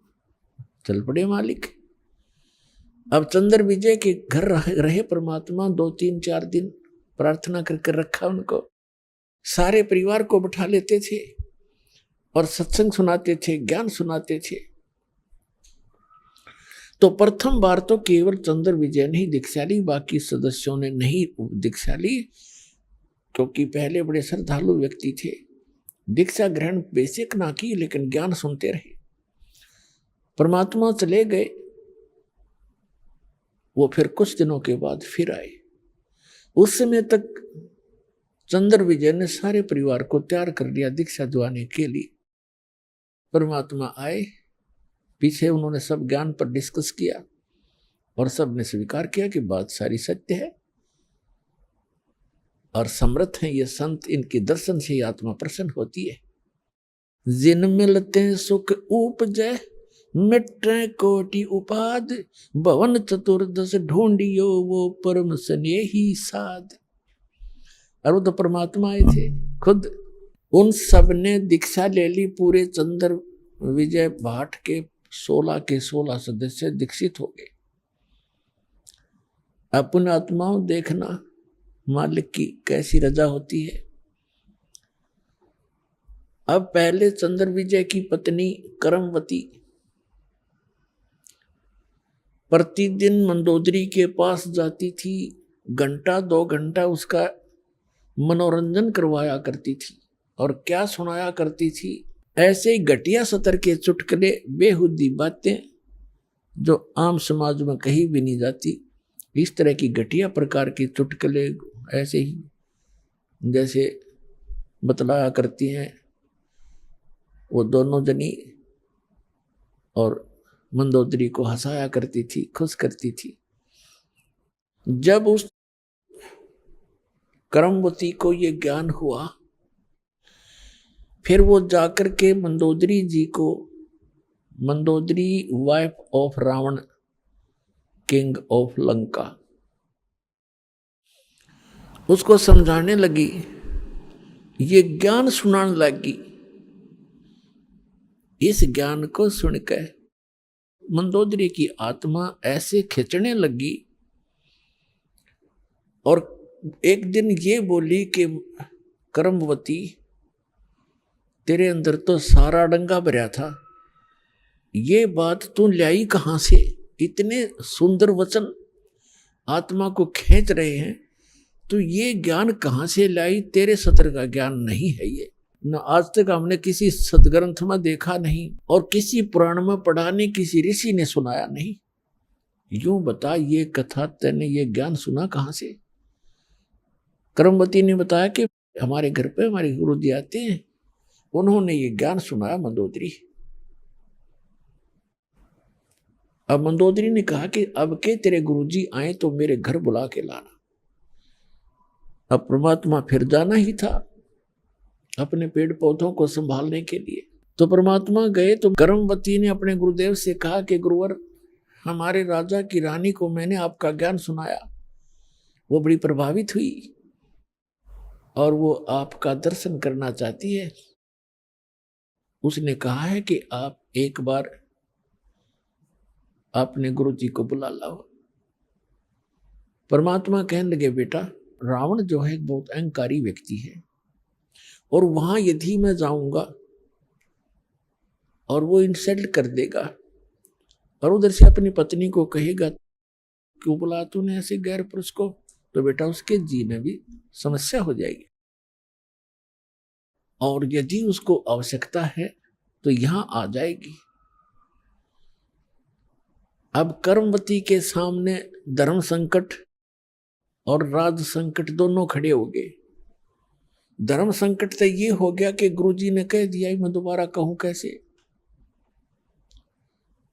चल पड़े मालिक। अब चंद्र विजय के घर रहे परमात्मा 2-3-4 दिन, प्रार्थना करके रखा उनको। सारे परिवार को बैठा लेते थे और सत्संग सुनाते थे, ज्ञान सुनाते थे। तो प्रथम बार तो केवल चंद्र विजय ने ही दीक्षा ली, बाकी सदस्यों ने नहीं दीक्षा ली, क्योंकि पहले बड़े श्रद्धालु व्यक्ति थे। दीक्षा ग्रहण बेसिक ना की, लेकिन ज्ञान सुनते रहे। परमात्मा चले गए, वो फिर कुछ दिनों के बाद फिर आए। उस समय तक चंद्र विजय ने सारे परिवार को तैयार कर लिया दीक्षा दिवाने के लिए। परमात्मा आए, पीछे उन्होंने सब ज्ञान पर डिस्कस किया और सब ने स्वीकार किया कि बात सारी सत्य है और समर्थ हैं ये संत, इनके दर्शन से ही आत्मा प्रसन्न होती है। जिन मिलते सुख उपजय, मिट्टे कोटि उपाद, भवन चतुर्दश ढूंढियो वो परम स्नेही साध। और वो तो परमात्मा आए थे खुद। उन सब ने दीक्षा ले ली। पूरे चंद्र विजय भाट के 16 के 16 सदस्य दीक्षित हो गए। अपन आत्माओं देखना मालिक की कैसी रजा होती है। अब पहले चंद्र विजय की पत्नी करमवती प्रतिदिन मंदोदरी के पास जाती थी, घंटा 2 घंटा उसका मनोरंजन करवाया करती थी। और क्या सुनाया करती थी? ऐसे ही घटिया सतर के चुटकुले, बेहुदी बातें जो आम समाज में कहीं भी नहीं जाती। इस तरह की घटिया प्रकार के चुटकुले ऐसे ही जैसे बतलाया करती हैं वो दोनों जनी, और मंदोदरी को हंसाया करती थी, खुश करती थी। जब उस करमवती को ये ज्ञान हुआ, फिर वो जाकर के मंदोदरी जी को, Mandodari wife of Ravan, king of Lanka, उसको समझाने लगी, ये ज्ञान सुनाने लगी। इस ज्ञान को सुनकर मंदोदरी की आत्मा ऐसे खिंचने लगी और एक दिन ये बोली कि करमवती, तेरे अंदर तो सारा डंगा भरा था, ये बात तू लाई कहाँ से? इतने सुंदर वचन आत्मा को खींच रहे हैं, तो ये ज्ञान कहाँ से लाई? तेरे सत्र का ज्ञान नहीं है ये, न आज तक हमने किसी सदग्रंथ में देखा नहीं और किसी पुराण में पढ़ा नहीं, किसी ऋषि ने सुनाया नहीं। यूं बता, ये कथा तेने ये ज्ञान सुना कहाँ से? करमवती ने बताया कि हमारे घर पे हमारे गुरु जी आते हैं, उन्होंने ये ज्ञान सुनाया मंदोदरी। अब मंदोदरी ने कहा कि अब के तेरे गुरुजी आए तो मेरे घर बुला के लाना। अब परमात्मा फिर जाना ही था अपने पेड़ पौधों को संभालने के लिए। तो परमात्मा गए तो करमवती ने अपने गुरुदेव से कहा कि गुरुवर, हमारे राजा की रानी को मैंने आपका ज्ञान सुनाया, वो बड़ी प्रभावित हुई और वो आपका दर्शन करना चाहती है। उसने कहा है कि आप एक बार अपने गुरु जी को बुला लाओ। परमात्मा कहने लगे, बेटा, रावण जो है एक बहुत अहंकारी व्यक्ति है, और वहां यदि मैं जाऊंगा और वो इंसल्ट कर देगा और उधर से अपनी पत्नी को कहेगा क्यों बुला तूने ऐसे गैर पुरुष को, तो बेटा उसके जी में भी समस्या हो जाएगी। और यदि उसको आवश्यकता है तो यहां आ जाएगी। अब करमवती के सामने धर्म संकट और राज संकट दोनों खड़े हो गए। धर्म संकट तो ये हो गया कि गुरुजी ने कह दिया, मैं दोबारा कहूं कैसे।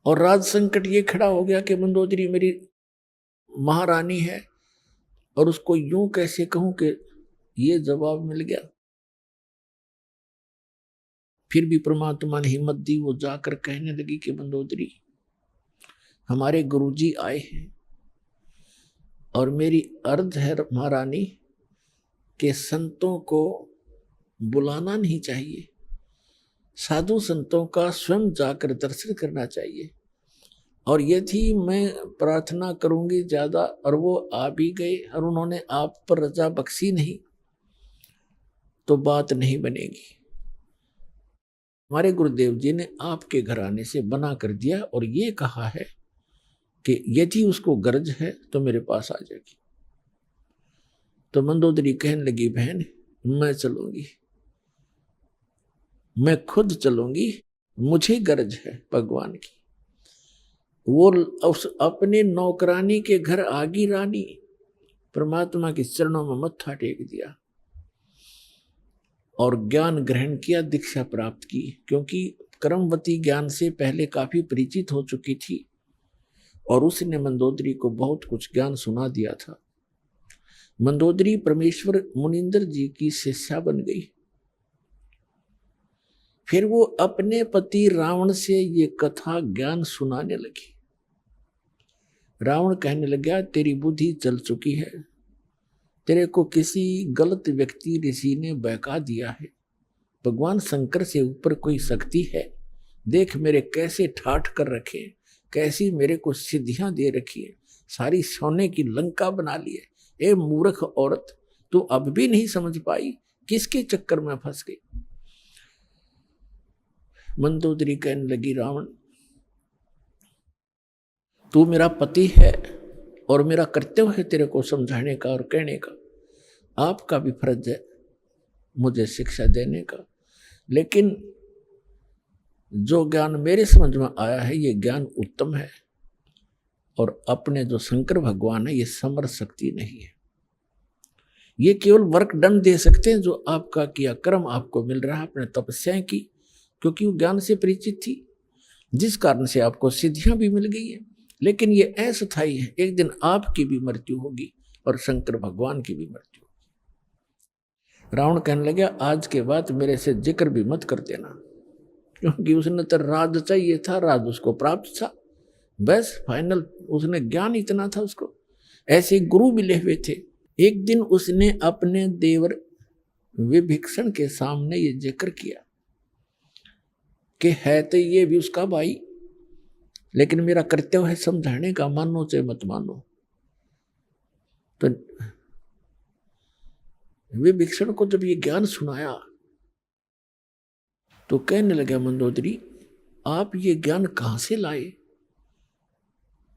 और राज संकट ये खड़ा हो गया कि मंदोदरी मेरी महारानी है और उसको यूं कैसे कहूं कि ये जवाब मिल गया। फिर भी परमात्मा ने हिम्मत दी, वो जाकर कहने लगी कि मंदोदरी, हमारे गुरुजी आए हैं और मेरी अर्ज है महारानी के संतों को बुलाना नहीं चाहिए, साधु संतों का स्वयं जाकर दर्शन करना चाहिए। और यदि मैं प्रार्थना करूंगी ज्यादा और वो आ भी गए और उन्होंने आप पर रजा बख्शी नहीं, तो बात नहीं बनेगी। हमारे गुरुदेव जी ने आपके घराने से बना कर दिया और ये कहा है कि यदि उसको गरज है तो मेरे पास आ जाएगी। तो मंदोदरी कहने लगी, बहन मैं चलूंगी, मैं खुद चलूंगी, मुझे गरज है भगवान की। वो उस अपने नौकरानी के घर आगी रानी, परमात्मा के चरणों में मत्था टेक दिया और ज्ञान ग्रहण किया, दीक्षा प्राप्त की। क्योंकि करमवती ज्ञान से पहले काफी परिचित हो चुकी थी और उसने मंदोदरी को बहुत कुछ ज्ञान सुना दिया था। मंदोदरी परमेश्वर मुनिंदर जी की शिष्या बन गई। फिर वो अपने पति रावण से ये कथा ज्ञान सुनाने लगी। रावण कहने लगा, तेरी बुद्धि चल चुकी है, तेरे को किसी गलत व्यक्ति ऋषि ने बहका दिया है। भगवान शंकर से ऊपर कोई शक्ति है, देख मेरे कैसे ठाठ कर रखे, कैसी मेरे को सिद्धियां दे रखी है, सारी सोने की लंका बना ली है। ए मूर्ख औरत, तू अब भी नहीं समझ पाई, किसके चक्कर में फंस गई। मंदोदरी कहने लगी, रावण तू मेरा पति है और मेरा कर्तव्य है तेरे को समझाने का और कहने का, आपका भी फर्ज है मुझे शिक्षा देने का, लेकिन जो ज्ञान मेरे समझ में आया है ये ज्ञान उत्तम है, और अपने जो शंकर भगवान है ये समर शक्ति नहीं है। ये केवल वर्क डन दे सकते हैं जो आपका किया कर्म आपको मिल रहा है अपने तपस्या की, क्योंकि वो ज्ञान से परिचित थी, जिस कारण से आपको सिद्धियां भी मिल गई है। लेकिन ये अस्थायी है, एक दिन आपकी भी मृत्यु होगी और शंकर भगवान की भी मृत्यु होगी। रावण कहने लगा, आज के बाद मेरे से जिक्र भी मत कर देना, क्योंकि उसने तो राज चाहिए था, राज उसको प्राप्त था, बस फाइनल उसने ज्ञान इतना था उसको। ऐसे गुरु मिले हुए थे। एक दिन उसने अपने देवर विभीषण के सामने ये जिक्र किया कि है तो ये भी उसका भाई, लेकिन मेरा कर्तव्य है समझाने का, मानो चाहे मत मानो। तो विभीषण को जब ये ज्ञान सुनाया तो कहने लगा, मंदोदरी आप ये ज्ञान कहां से लाए,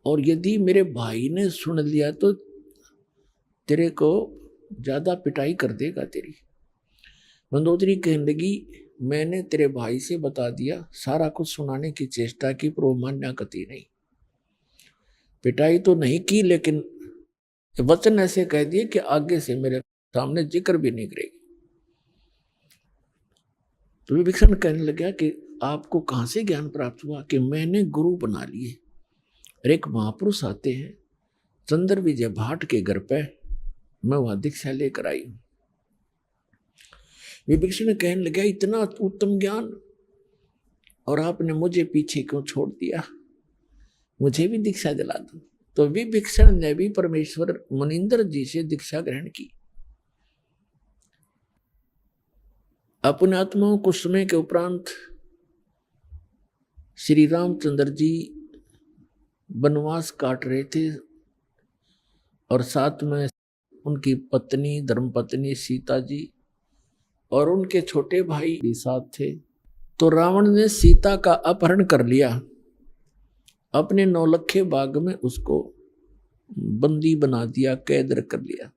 और यदि मेरे भाई ने सुन लिया तो तेरे को ज्यादा पिटाई कर देगा तेरी। मंदोदरी कहने लगी, मैंने तेरे भाई से बता दिया, सारा कुछ सुनाने की चेष्टा की, पर वो मान्य कती नहीं। पिटाई तो नहीं की, लेकिन वचन ऐसे कह दिए कि आगे से मेरे सामने जिक्र भी नहीं करेगी। तो विभीषण कहने लगा कि आपको कहां से ज्ञान प्राप्त हुआ कि मैंने गुरु बना लिए। और एक महापुरुष आते हैं चंद्र विजय भाट के घर पे, मैं वहां दीक्षा लेकर आई हूं। विभीषण कहने लगा, इतना उत्तम ज्ञान और आपने मुझे पीछे क्यों छोड़ दिया, मुझे भी दीक्षा दिला दो। तो विभीषण ने भी परमेश्वर मुनिंदर जी से दीक्षा ग्रहण की। अपने आत्माओं को समय के उपरांत श्री रामचंद्र जी वनवास काट रहे थे, और साथ में उनकी पत्नी धर्मपत्नी सीता जी और उनके छोटे भाई भी साथ थे। तो रावण ने सीता का अपहरण कर लिया, अपने नौलखे बाग में उसको बंदी बना दिया, कैद कर लिया,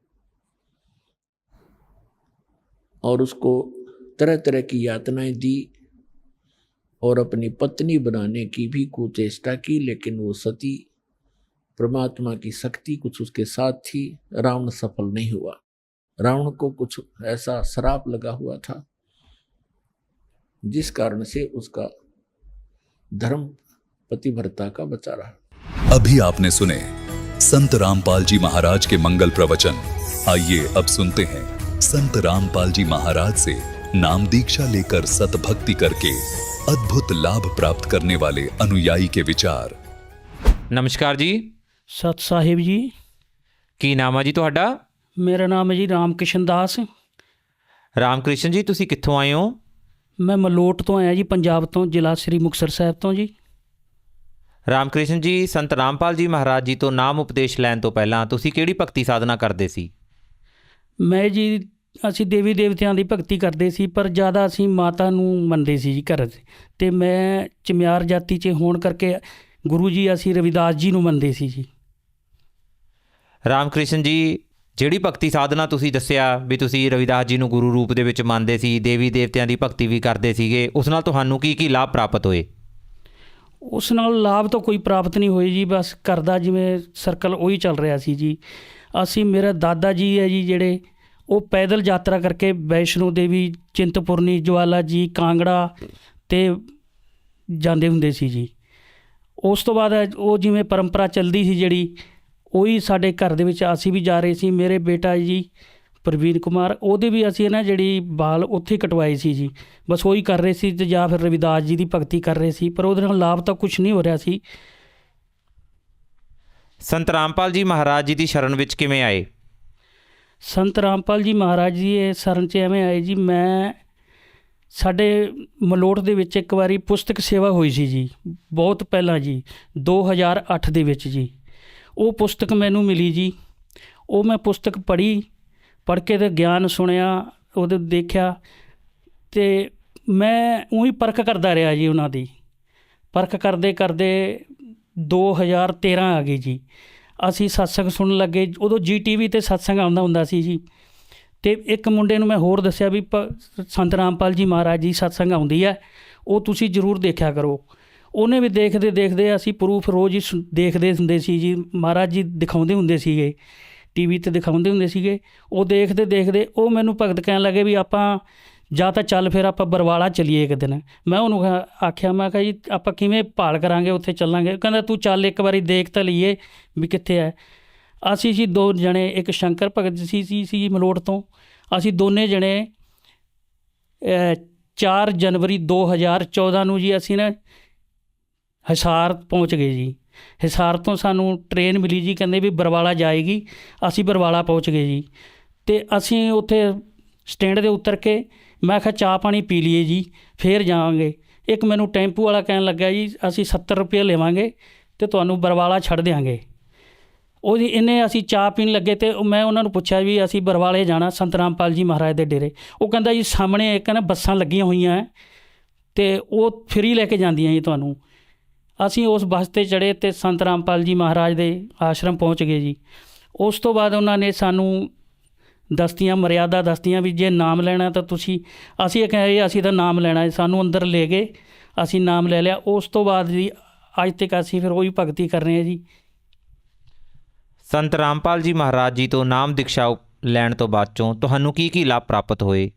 और उसको तरह तरह की यातनाएं दी और अपनी पत्नी बनाने की भी कुचेष्टा की, लेकिन वो सती परमात्मा की शक्ति कुछ उसके साथ थी। रावण सफल नहीं हुआ। रावण को कुछ ऐसा श्राप लगा हुआ था जिस कारण से उसका धर्म पतिव्रता का बचा रहा। अभी आपने सुने संत रामपाल जी महाराज के मंगल प्रवचन। आइए अब सुनते हैं संत रामपाल जी महाराज से नाम दीक्षा लेकर सतभक्ति करके अद्भुत लाभ प्राप्त करने वाले अनुयायी के विचार। नमस्कार जी। सत साहिब जी। ਕੀ ਨਾਮ ਆ ਜੀ ਤੁਹਾਡਾ? ਮੇਰਾ ਨਾਮ ਹੈ ਜੀ ਰਾਮਕ੍ਰਿਸ਼ਨ ਦਾਸ। ਰਾਮਕ੍ਰਿਸ਼ਨ ਜੀ, ਤੁਸੀਂ ਕਿੱਥੋਂ ਆਏ ਹੋ? ਮੈਂ ਮਲੋਟ ਤੋਂ ਆਇਆ ਜੀ, ਪੰਜਾਬ ਤੋਂ, ਜ਼ਿਲ੍ਹਾ ਸ੍ਰੀ ਮੁਕਤਸਰ ਸਾਹਿਬ ਤੋਂ ਜੀ। ਰਾਮਕ੍ਰਿਸ਼ਨ ਜੀ, ਸੰਤ ਰਾਮਪਾਲ ਜੀ ਮਹਾਰਾਜ ਜੀ ਤੋਂ ਨਾਮ ਉਪਦੇਸ਼ ਲੈਣ ਤੋਂ ਪਹਿਲਾਂ ਤੁਸੀਂ ਕਿਹੜੀ ਭਗਤੀ ਸਾਧਨਾ ਕਰਦੇ ਸੀ? ਮੈਂ ਜੀ, ਅਸੀਂ ਦੇਵੀ ਦੇਵਤਿਆਂ ਦੀ ਭਗਤੀ ਕਰਦੇ ਸੀ, ਪਰ ਜ਼ਿਆਦਾ ਅਸੀਂ ਮਾਤਾ ਨੂੰ ਮੰਨਦੇ ਸੀ ਜੀ ਘਰ 'ਚ। ਅਤੇ ਮੈਂ ਚਮਿਆਰ ਜਾਤੀ 'ਚ ਹੋਣ ਕਰਕੇ ਗੁਰੂ ਜੀ ਅਸੀਂ ਰਵਿਦਾਸ ਜੀ ਨੂੰ ਮੰਨਦੇ ਸੀ ਜੀ। ਰਾਮਕ੍ਰਿਸ਼ਨ ਜੀ, ਜਿਹੜੀ ਭਗਤੀ ਸਾਧਨਾ ਤੁਸੀਂ ਦੱਸਿਆ ਵੀ ਤੁਸੀਂ ਰਵਿਦਾਸ ਜੀ ਨੂੰ ਗੁਰੂ ਰੂਪ ਦੇ ਵਿੱਚ ਮੰਨਦੇ ਸੀ, ਦੇਵੀ ਦੇਵਤਿਆਂ ਦੀ ਭਗਤੀ ਵੀ ਕਰਦੇ ਸੀਗੇ, ਉਸ ਨਾਲ ਤੁਹਾਨੂੰ ਕੀ ਕੀ ਲਾਭ ਪ੍ਰਾਪਤ ਹੋਏ? ਉਸ ਨਾਲ ਲਾਭ ਤਾਂ ਕੋਈ ਪ੍ਰਾਪਤ ਨਹੀਂ ਹੋਏ ਜੀ, ਬਸ ਘਰ ਦਾ ਜਿਵੇਂ ਸਰਕਲ ਉਹੀ ਚੱਲ ਰਿਹਾ ਸੀ ਜੀ। ਅਸੀਂ, ਮੇਰਾ ਦਾਦਾ ਜੀ ਹੈ ਜੀ ਜਿਹੜੇ, ਉਹ ਪੈਦਲ ਯਾਤਰਾ ਕਰਕੇ ਵੈਸ਼ਨੋ ਦੇਵੀ, ਚਿੰਤਪੁਰਨੀ, ਜਵਾਲਾ ਜੀ, ਕਾਂਗੜਾ 'ਤੇ ਜਾਂਦੇ ਹੁੰਦੇ ਸੀ ਜੀ। ਉਸ ਤੋਂ ਬਾਅਦ ਉਹ ਜਿਵੇਂ ਪਰੰਪਰਾ ਚੱਲਦੀ ਸੀ ਜਿਹੜੀ, ਉਹੀ ਸਾਡੇ ਘਰ ਦੇ ਵਿੱਚ ਅਸੀਂ ਵੀ ਜਾ ਰਹੇ ਸੀ। ਮੇਰੇ ਬੇਟਾ ਜੀ ਪ੍ਰਵੀਨ ਕੁਮਾਰ, ਉਹਦੇ ਵੀ ਅਸੀਂ ਨਾ ਜਿਹੜੀ ਬਾਲ ਉੱਥੇ ਕਟਵਾਏ ਸੀ ਜੀ, ਬਸ ਉਹੀ ਕਰ ਰਹੇ ਸੀ, ਅਤੇ ਜਾਂ ਫਿਰ ਰਵਿਦਾਸ ਜੀ ਦੀ ਭਗਤੀ ਕਰ ਰਹੇ ਸੀ, ਪਰ ਉਹਦੇ ਨਾਲ ਲਾਭ ਤਾਂ ਕੁਛ ਨਹੀਂ ਹੋ ਰਿਹਾ ਸੀ। ਸੰਤ ਰਾਮਪਾਲ ਜੀ ਮਹਾਰਾਜ ਜੀ ਦੀ ਸ਼ਰਨ ਵਿੱਚ ਕਿਵੇਂ ਆਏ? ਸੰਤ ਰਾਮਪਾਲ ਜੀ ਮਹਾਰਾਜ ਜੀ ਇਹ ਸ਼ਰਨ 'ਚ ਐਵੇਂ ਆਏ ਜੀ, ਮੈਂ ਸਾਡੇ ਮਲੋਟ ਦੇ ਵਿੱਚ ਇੱਕ ਵਾਰੀ ਪੁਸਤਕ ਸੇਵਾ ਹੋਈ ਸੀ ਜੀ, ਬਹੁਤ ਪਹਿਲਾਂ ਜੀ, 2008 ਦੇ ਵਿੱਚ ਜੀ। ਉਹ ਪੁਸਤਕ ਮੈਨੂੰ ਮਿਲੀ ਜੀ। ਉਹ ਮੈਂ ਪੁਸਤਕ ਪੜ੍ਹ ਕੇ ਅਤੇ ਗਿਆਨ ਸੁਣਿਆ, ਉਹਦੇ ਦੇਖਿਆ, ਅਤੇ ਮੈਂ ਉਹੀ ਪਰਖ ਕਰਦਾ ਰਿਹਾ ਜੀ ਉਹਨਾਂ ਦੀ। ਪਰਖ ਕਰਦੇ ਕਰਦੇ 2013 ਆ ਗਈ ਜੀ। ਅਸੀਂ ਸਤਸੰਗ ਸੁਣਨ ਲੱਗੇ। ਉਦੋਂ GTV 'ਤੇ ਸਤਸੰਗ ਆਉਂਦਾ ਹੁੰਦਾ ਸੀ ਜੀ। ਅਤੇ ਇੱਕ ਮੁੰਡੇ ਨੂੰ ਮੈਂ ਹੋਰ ਦੱਸਿਆ ਵੀ ਸੰਤ ਰਾਮਪਾਲ ਜੀ ਮਹਾਰਾਜ ਜੀ ਸਤਸੰਗ ਆਉਂਦੀ ਹੈ, ਉਹ ਤੁਸੀਂ ਜ਼ਰੂਰ ਦੇਖਿਆ ਕਰੋ। ਉਹਨੇ ਵੀ ਦੇਖਦੇ ਦੇਖਦੇ ਅਸੀਂ ਪ੍ਰੂਫ ਰੋਜ਼ ਹੀ ਦੇਖਦੇ ਹੁੰਦੇ ਸੀ ਜੀ। ਮਹਾਰਾਜ ਜੀ ਦਿਖਾਉਂਦੇ ਹੁੰਦੇ ਸੀਗੇ, TV 'ਤੇ ਦਿਖਾਉਂਦੇ ਹੁੰਦੇ ਸੀਗੇ। ਉਹ ਦੇਖਦੇ ਦੇਖਦੇ ਉਹ ਮੈਨੂੰ ਭਗਤ ਕਹਿਣ ਲੱਗੇ ਵੀ ਆਪਾਂ ਜਾਂ ਤਾਂ ਚੱਲ ਫਿਰ ਆਪਾਂ ਬਰਵਾਲਾ ਚੱਲੀਏ ਇੱਕ ਦਿਨ। ਮੈਂ ਉਹਨੂੰ ਆਖਿਆ, ਮੈਂ ਕਿਹਾ ਜੀ ਆਪਾਂ ਕਿਵੇਂ ਭਾਲ ਕਰਾਂਗੇ, ਉੱਥੇ ਚੱਲਾਂਗੇ। ਕਹਿੰਦਾ ਤੂੰ ਚੱਲ ਇੱਕ ਵਾਰੀ ਦੇਖ ਤਾਂ ਲਈਏ ਵੀ ਕਿੱਥੇ ਹੈ। ਅਸੀਂ ਜੀ 2 ਜਣੇ, ਇੱਕ ਸ਼ੰਕਰ ਭਗਤ ਸੀ ਮਲੋਟ ਤੋਂ। ਅਸੀਂ ਦੋਨੇ ਜਣੇ 4 ਜਨਵਰੀ 2014 ਨੂੰ ਜੀ ਅਸੀਂ ਨਾ ਹਿਸਾਰ ਪਹੁੰਚ ਗਏ ਜੀ। ਹਿਸਾਰ ਤੋਂ ਸਾਨੂੰ ਟ੍ਰੇਨ ਮਿਲੀ ਜੀ, ਕਹਿੰਦੇ ਵੀ ਬਰਵਾਲਾ ਜਾਏਗੀ। ਅਸੀਂ ਬਰਵਾਲਾ ਪਹੁੰਚ ਗਏ ਜੀ। ਅਤੇ ਅਸੀਂ ਉੱਥੇ ਸਟੈਂਡ ਦੇ ਉਤਰ ਕੇ ਮੈਂ ਕਿਹਾ ਚਾਹ ਪਾਣੀ ਪੀ ਲਈਏ ਜੀ, ਫਿਰ ਜਾਵਾਂਗੇ। ਇੱਕ ਮੈਨੂੰ ਟੈਂਪੂ ਵਾਲਾ ਕਹਿਣ ਲੱਗਾ ਜੀ ਅਸੀਂ 70 ਰੁਪਏ ਲਵਾਂਗੇ ਅਤੇ ਤੁਹਾਨੂੰ ਬਰਵਾਲਾ ਛੱਡ ਦਿਆਂਗੇ। ਉਹ ਜੀ ਇਹਨੇ ਅਸੀਂ ਚਾਹ ਪੀਣ ਲੱਗੇ ਅਤੇ ਮੈਂ ਉਹਨਾਂ ਨੂੰ ਪੁੱਛਿਆ ਵੀ ਅਸੀਂ ਬਰਵਾਲੇ ਜਾਣਾ ਸੰਤ ਰਾਮਪਾਲ ਜੀ ਮਹਾਰਾਜ ਦੇ ਡੇਰੇ। ਉਹ ਕਹਿੰਦਾ ਜੀ ਸਾਹਮਣੇ ਇੱਕ ਨਾ ਬੱਸਾਂ ਲੱਗੀਆਂ ਹੋਈਆਂ ਅਤੇ ਉਹ ਫਰੀ ਲੈ ਕੇ ਜਾਂਦੀਆਂ ਜੀ ਤੁਹਾਨੂੰ। ਅਸੀਂ ਉਸ ਬੱਸ 'ਤੇ ਚੜ੍ਹੇ ਅਤੇ ਸੰਤ ਰਾਮਪਾਲ ਜੀ ਮਹਾਰਾਜ ਦੇ ਆਸ਼ਰਮ ਪਹੁੰਚ ਗਏ ਜੀ। ਉਸ ਤੋਂ ਬਾਅਦ ਉਹਨਾਂ ਨੇ ਸਾਨੂੰ ਦੱਸਤੀਆਂ, ਮਰਿਆਦਾ ਦੱਸਤੀਆਂ ਵੀ ਜੇ ਨਾਮ ਲੈਣਾ ਤਾਂ ਤੁਸੀਂ। ਅਸੀਂ ਕਹੇ ਅਸੀਂ ਤਾਂ ਨਾਮ ਲੈਣਾ। ਸਾਨੂੰ ਅੰਦਰ ਲੈ ਗਏ, ਅਸੀਂ ਨਾਮ ਲੈ ਲਿਆ। ਉਸ ਤੋਂ ਬਾਅਦ ਜੀ ਅੱਜ ਤੱਕ ਅਸੀਂ ਫਿਰ ਉਹੀ ਭਗਤੀ ਕਰ ਰਹੇ ਹਾਂ ਜੀ। ਸੰਤ ਰਾਮਪਾਲ ਜੀ ਮਹਾਰਾਜ ਜੀ ਤੋਂ ਨਾਮ ਦੀਕਸ਼ਾ ਲੈਣ ਤੋਂ ਬਾਅਦ ਚੋਂ ਤੁਹਾਨੂੰ ਕੀ ਲਾਭ ਪ੍ਰਾਪਤ ਹੋਏ?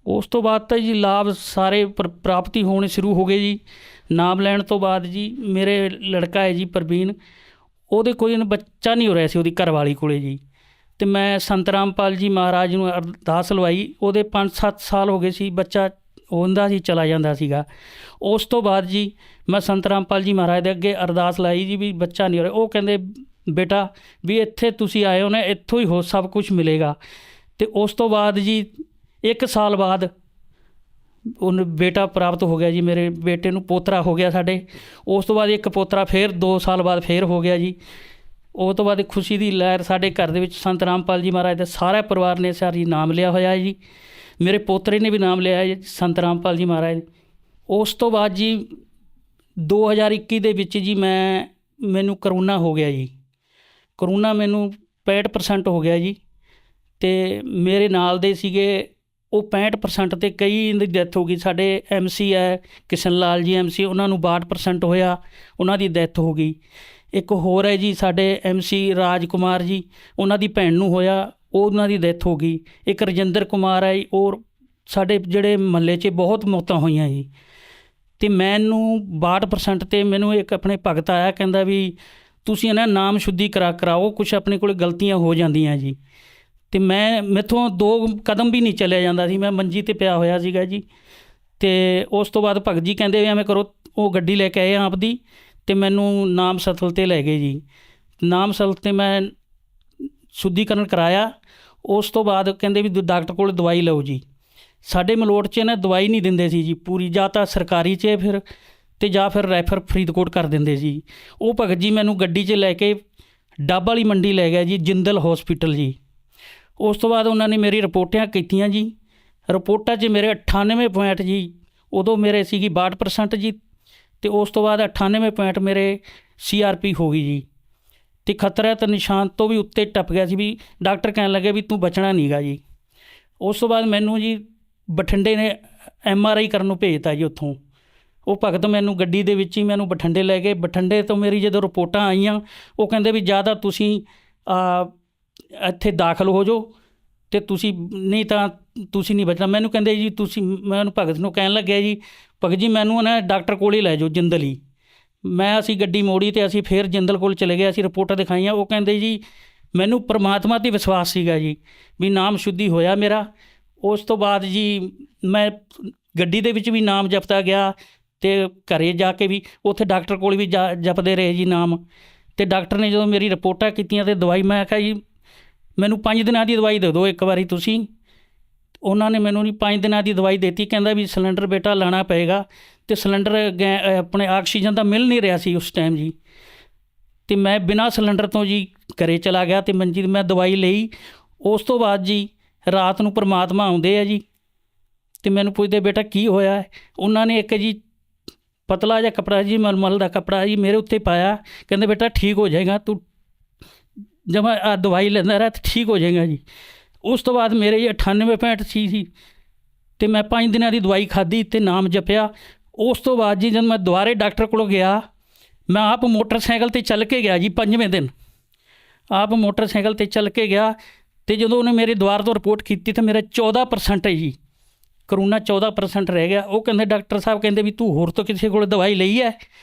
ਉਸ ਤੋਂ ਬਾਅਦ ਤਾਂ ਜੀ ਲਾਭ ਸਾਰੇ ਪ੍ਰਾਪਤੀ ਹੋਣੇ ਸ਼ੁਰੂ ਹੋ ਗਏ ਜੀ। ਨਾਮ ਲੈਣ ਤੋਂ ਬਾਅਦ ਜੀ ਮੇਰੇ ਲੜਕਾ ਹੈ ਜੀ ਪ੍ਰਵੀਨ, ਉਹਦੇ ਕੋਈ ਬੱਚਾ ਨਹੀਂ ਹੋ ਰਿਹਾ ਸੀ ਉਹਦੀ ਘਰਵਾਲੀ ਕੋਲੇ ਜੀ। ਅਤੇ ਮੈਂ ਸੰਤ ਰਾਮਪਾਲ ਜੀ ਮਹਾਰਾਜ ਨੂੰ ਅਰਦਾਸ ਲਵਾਈ। ਉਹਦੇ 5-7 ਸਾਲ ਹੋ ਗਏ ਸੀ, ਬੱਚਾ ਹੁੰਦਾ ਸੀ ਚਲਾ ਜਾਂਦਾ ਸੀਗਾ। ਉਸ ਤੋਂ ਬਾਅਦ ਜੀ ਮੈਂ ਸੰਤ ਰਾਮਪਾਲ ਜੀ ਮਹਾਰਾਜ ਦੇ ਅੱਗੇ ਅਰਦਾਸ ਲਾਈ ਜੀ ਵੀ ਬੱਚਾ ਨਹੀਂ ਹੋ ਰਿਹਾ। ਉਹ ਕਹਿੰਦੇ ਬੇਟਾ ਵੀ ਇੱਥੇ ਤੁਸੀਂ ਆਏ ਹੋ ਨਾ, ਇੱਥੋਂ ਹੀ ਹੋ ਸਭ ਕੁਝ ਮਿਲੇਗਾ। ਅਤੇ ਉਸ ਤੋਂ ਬਾਅਦ ਜੀ 1 ਸਾਲ ਬਾਅਦ ਉਹਨੂੰ ਬੇਟਾ ਪ੍ਰਾਪਤ ਹੋ ਗਿਆ ਜੀ। ਮੇਰੇ ਬੇਟੇ ਨੂੰ ਪੋਤਰਾ ਹੋ ਗਿਆ ਸਾਡੇ। ਉਸ ਤੋਂ ਬਾਅਦ ਇੱਕ ਪੋਤਰਾ ਫਿਰ 2 ਸਾਲ ਬਾਅਦ ਫਿਰ ਹੋ ਗਿਆ ਜੀ। ਉਹ ਤੋਂ ਬਾਅਦ ਖੁਸ਼ੀ ਦੀ ਲਹਿਰ ਸਾਡੇ ਘਰ ਦੇ ਵਿੱਚ। ਸੰਤ ਰਾਮਪਾਲ ਜੀ ਮਹਾਰਾਜ ਦਾ ਸਾਰਾ ਪਰਿਵਾਰ ਨੇ ਸਾਰੀ ਨਾਮ ਲਿਆ ਹੋਇਆ ਜੀ। ਮੇਰੇ ਪੋਤਰੇ ਨੇ ਵੀ ਨਾਮ ਲਿਆ ਜੀ ਸੰਤ ਰਾਮਪਾਲ ਜੀ ਮਹਾਰਾਜ। ਉਸ ਤੋਂ ਬਾਅਦ ਜੀ 2021 ਦੇ ਵਿੱਚ ਜੀ ਮੈਨੂੰ ਕਰੋਨਾ ਹੋ ਗਿਆ ਜੀ। ਕਰੋਨਾ ਮੈਨੂੰ 65% ਹੋ ਗਿਆ ਜੀ। ਅਤੇ ਮੇਰੇ ਨਾਲ ਦੇ ਸੀਗੇ ਉਹ 65% ਅਤੇ ਕਈ ਦੀ ਡੈਥ ਹੋ ਗਈ। ਸਾਡੇ MC ਹੈ ਕਿਸ਼ਨ ਲਾਲ ਜੀ MC, ਉਹਨਾਂ ਨੂੰ 62% ਹੋਇਆ, ਉਹਨਾਂ ਦੀ ਡੈਥ ਹੋ ਗਈ। ਇੱਕ ਹੋਰ ਹੈ ਜੀ ਸਾਡੇ MC ਰਾਜ ਕੁਮਾਰ ਜੀ, ਉਹਨਾਂ ਦੀ ਭੈਣ ਨੂੰ ਹੋਇਆ, ਉਹਨਾਂ ਦੀ ਡੈਥ ਹੋ ਗਈ। ਇੱਕ ਰਜਿੰਦਰ ਕੁਮਾਰ ਹੈ ਜੀ, ਔਰ ਸਾਡੇ ਜਿਹੜੇ ਮਹੱਲੇ 'ਚ ਬਹੁਤ ਮੌਤਾਂ ਹੋਈਆਂ ਜੀ। ਅਤੇ ਮੈਨੂੰ 62% 'ਤੇ ਮੈਨੂੰ ਇੱਕ ਆਪਣੇ ਭਗਤ ਆਇਆ, ਕਹਿੰਦਾ ਵੀ ਤੁਸੀਂ ਨਾ ਨਾਮ ਸ਼ੁੱਧੀ ਕਰਾਓ, ਕੁਛ ਆਪਣੇ ਕੋਲ ਗਲਤੀਆਂ ਹੋ ਜਾਂਦੀਆਂ ਜੀ। ਅਤੇ ਮੈਥੋਂ 2 ਕਦਮ ਵੀ ਨਹੀਂ ਚੱਲਿਆ ਜਾਂਦਾ ਸੀ, ਮੈਂ ਮੰਜੀ 'ਤੇ ਪਿਆ ਹੋਇਆ ਸੀਗਾ ਜੀ। ਅਤੇ ਉਸ ਤੋਂ ਬਾਅਦ ਭਗਤ ਜੀ ਕਹਿੰਦੇ ਵੀ ਐਵੇਂ ਕਰੋ, ਉਹ ਗੱਡੀ ਲੈ ਕੇ ਆਏ ਆਪਦੀ ਅਤੇ ਮੈਨੂੰ ਨਾਮ ਸਥਲ 'ਤੇ ਲੈ ਗਏ ਜੀ। ਨਾਮ ਸਥਲ 'ਤੇ ਮੈਂ ਸ਼ੁੱਧੀਕਰਨ ਕਰਾਇਆ। ਉਸ ਤੋਂ ਬਾਅਦ ਕਹਿੰਦੇ ਵੀ ਡਾਕਟਰ ਕੋਲ ਦਵਾਈ ਲਓ ਜੀ। ਸਾਡੇ ਮਲੋਟ 'ਚ ਨਾ ਦਵਾਈ ਨਹੀਂ ਦਿੰਦੇ ਸੀ ਜੀ ਪੂਰੀ, ਜਾਂ ਤਾਂ ਸਰਕਾਰੀ 'ਚ ਫਿਰ ਅਤੇ ਜਾਂ ਫਿਰ ਰੈਫਰ ਫਰੀਦਕੋਟ ਕਰ ਦਿੰਦੇ ਸੀ। ਉਹ ਭਗਤ ਜੀ ਮੈਨੂੰ ਗੱਡੀ 'ਚ ਲੈ ਕੇ ਡੱਬ ਵਾਲੀ ਮੰਡੀ ਲੈ ਗਿਆ ਜੀ, ਜਿੰਦਲ ਹੌਸਪੀਟਲ ਜੀ। ਉਸ ਤੋਂ ਬਾਅਦ ਉਹਨਾਂ ਨੇ ਮੇਰੀ ਰਿਪੋਰਟਾਂ ਕੀਤੀਆਂ ਜੀ। ਰਿਪੋਰਟਾਂ 'ਚ ਮੇਰੇ 98 ਪੁਆਇੰਟ ਜੀ, ਉਦੋਂ ਮੇਰੇ ਸੀਗੀ 62% ਜੀ। ਅਤੇ ਉਸ ਤੋਂ ਬਾਅਦ 98 ਪੁਆਇੰਟ ਮੇਰੇ CRP ਹੋ ਗਈ ਜੀ। ਅਤੇ ਖਤਰਾ ਤੇ ਨਿਸ਼ਾਨ ਤੋਂ ਵੀ ਉੱਤੇ ਟੱਪ ਗਿਆ ਸੀ ਵੀ ਡਾਕਟਰ ਕਹਿਣ ਲੱਗੇ ਵੀ ਤੂੰ ਬਚਣਾ ਨੀਗਾ ਜੀ। ਉਸ ਤੋਂ ਬਾਅਦ ਮੈਨੂੰ ਜੀ ਬਠਿੰਡੇ ਨੇ MRI ਕਰਨ ਨੂੰ ਭੇਜਤਾ ਜੀ ਉੱਥੋਂ। ਉਹ ਭਗਤ ਮੈਨੂੰ ਗੱਡੀ ਦੇ ਵਿੱਚ ਹੀ ਮੈਨੂੰ ਬਠਿੰਡੇ ਲੈ ਗਏ। ਬਠਿੰਡੇ ਤੋਂ ਮੇਰੀ ਜਦੋਂ ਰਿਪੋਰਟਾਂ ਆਈਆਂ, ਉਹ ਕਹਿੰਦੇ ਵੀ ਜਾਂ ਤਾਂ ਤੁਸੀਂ ਇੱਥੇ ਦਾਖਲ ਹੋ ਜਾਓ ਅਤੇ ਤੁਸੀਂ ਨਹੀਂ ਤਾਂ ਤੁਸੀਂ ਨਹੀਂ ਬਚਣਾ। ਮੈਨੂੰ ਕਹਿੰਦੇ ਜੀ ਮੈਂ ਉਹਨੂੰ ਭਗਤ ਨੂੰ ਕਹਿਣ ਲੱਗਿਆ ਜੀ ਭਗਤ ਜੀ ਮੈਨੂੰ ਨਾ ਡਾਕਟਰ ਕੋਲ ਹੀ ਲੈ ਜਾਓ, ਜਿੰਦਲ ਹੀ। ਅਸੀਂ ਗੱਡੀ ਮੋੜੀ ਅਤੇ ਅਸੀਂ ਫਿਰ ਜਿੰਦਲ ਕੋਲ ਚਲੇ ਗਏ। ਅਸੀਂ ਰਿਪੋਰਟਾਂ ਦਿਖਾਈਆਂ। ਉਹ ਕਹਿੰਦੇ ਜੀ ਮੈਨੂੰ ਪਰਮਾਤਮਾ 'ਤੇ ਵਿਸ਼ਵਾਸ ਸੀਗਾ ਜੀ ਵੀ ਨਾਮ ਸ਼ੁੱਧੀ ਹੋਇਆ ਮੇਰਾ। ਉਸ ਤੋਂ ਬਾਅਦ ਜੀ ਮੈਂ ਗੱਡੀ ਦੇ ਵਿੱਚ ਵੀ ਨਾਮ ਜਪਦਾ ਗਿਆ ਅਤੇ ਘਰੇ ਜਾ ਕੇ ਵੀ ਉੱਥੇ ਡਾਕਟਰ ਕੋਲ ਵੀ ਜਪਦੇ ਰਹੇ ਜੀ ਨਾਮ। ਅਤੇ ਡਾਕਟਰ ਨੇ ਜਦੋਂ ਮੇਰੀ ਰਿਪੋਰਟਾਂ ਕੀਤੀਆਂ ਅਤੇ ਦਵਾਈ, ਮੈਂ ਕਿਹਾ ਜੀ ਮੈਨੂੰ 5 ਦਿਨਾਂ ਦੀ ਦਵਾਈ ਦੇ ਦਿਓ ਇੱਕ ਵਾਰੀ ਤੁਸੀਂ। ਉਹਨਾਂ ਨੇ ਮੈਨੂੰ 5 ਦਿਨਾਂ ਦੀ ਦਵਾਈ ਦਿੱਤੀ। ਕਹਿੰਦਾ ਵੀ ਸਿਲੰਡਰ ਬੇਟਾ ਲਾਣਾ ਪਏਗਾ। ਅਤੇ ਸਿਲੰਡਰ ਆਪਣੇ ਆਕਸੀਜਨ ਤਾਂ ਮਿਲ ਨਹੀਂ ਰਿਹਾ ਸੀ ਉਸ ਟਾਈਮ ਜੀ। ਅਤੇ ਮੈਂ ਬਿਨਾਂ ਸਿਲੰਡਰ ਤੋਂ ਜੀ ਘਰੇ ਚਲਾ ਗਿਆ ਅਤੇ ਮੰਜੀ ਮੈਂ ਦਵਾਈ ਲਈ। ਉਸ ਤੋਂ ਬਾਅਦ ਜੀ ਰਾਤ ਨੂੰ ਪਰਮਾਤਮਾ ਆਉਂਦੇ ਆ ਜੀ ਤੇ ਮੈਨੂੰ ਪੁੱਛਦੇ ਬੇਟਾ ਕੀ ਹੋਇਆ ਹੈ? ਉਹਨਾਂ ਨੇ ਇੱਕ ਜੀ ਪਤਲਾ ਜਿਹਾ ਕੱਪੜਾ ਜੀ ਮਲਮਲ ਦਾ ਕੱਪੜਾ ਜੀ ਮੇਰੇ ਉੱਤੇ ਪਾਇਆ, ਕਹਿੰਦੇ ਬੇਟਾ ਠੀਕ ਹੋ ਜਾਏਗਾ, ਤੂੰ ਜਮਾ ਆ ਦਵਾਈ ਲੈਂਦਾ ਰਹਿ ਤੇ ਠੀਕ ਹੋ ਜਾਏਗਾ ਜੀ। ਉਸ ਤੋਂ ਬਾਅਦ ਮੇਰੇ ਜੀ 98.6 ਸੀ ਤੇ ਮੈਂ 5 ਦਿਨਾਂ ਦੀ ਦਵਾਈ ਖਾਧੀ ਤੇ ਨਾਮ ਜਪਿਆ। ਉਸ ਤੋਂ ਬਾਅਦ ਜੀ ਜਦ ਮੈਂ ਦੁਬਾਰੇ ਡਾਕਟਰ ਕੋਲ ਗਿਆ, ਮੈਂ ਆਪ ਮੋਟਰਸਾਈਕਲ ਤੇ ਚੱਲ ਕੇ ਗਿਆ ਜੀ 5ਵੇਂ ਦਿਨ, ਆਪ ਮੋਟਰਸਾਈਕਲ ਤੇ ਚੱਲ ਕੇ ਗਿਆ। ਤੇ ਜਦੋਂ ਉਹਨੇ ਮੇਰੇ ਦੁਆਰ ਤੋਂ ਰਿਪੋਰਟ ਕੀਤੀ ਤਾਂ ਮੇਰਾ 14% ਹੈ ਜੀ ਕਰੋਨਾ, 14% ਰਹਿ ਗਿਆ। ਉਹ ਕਹਿੰਦੇ ਡਾਕਟਰ ਸਾਹਿਬ ਕਹਿੰਦੇ ਵੀ ਤੂੰ ਹੋਰ ਤੋਂ ਕਿਸੇ ਕੋਲ ਦਵਾਈ ਲਈ ਹੈ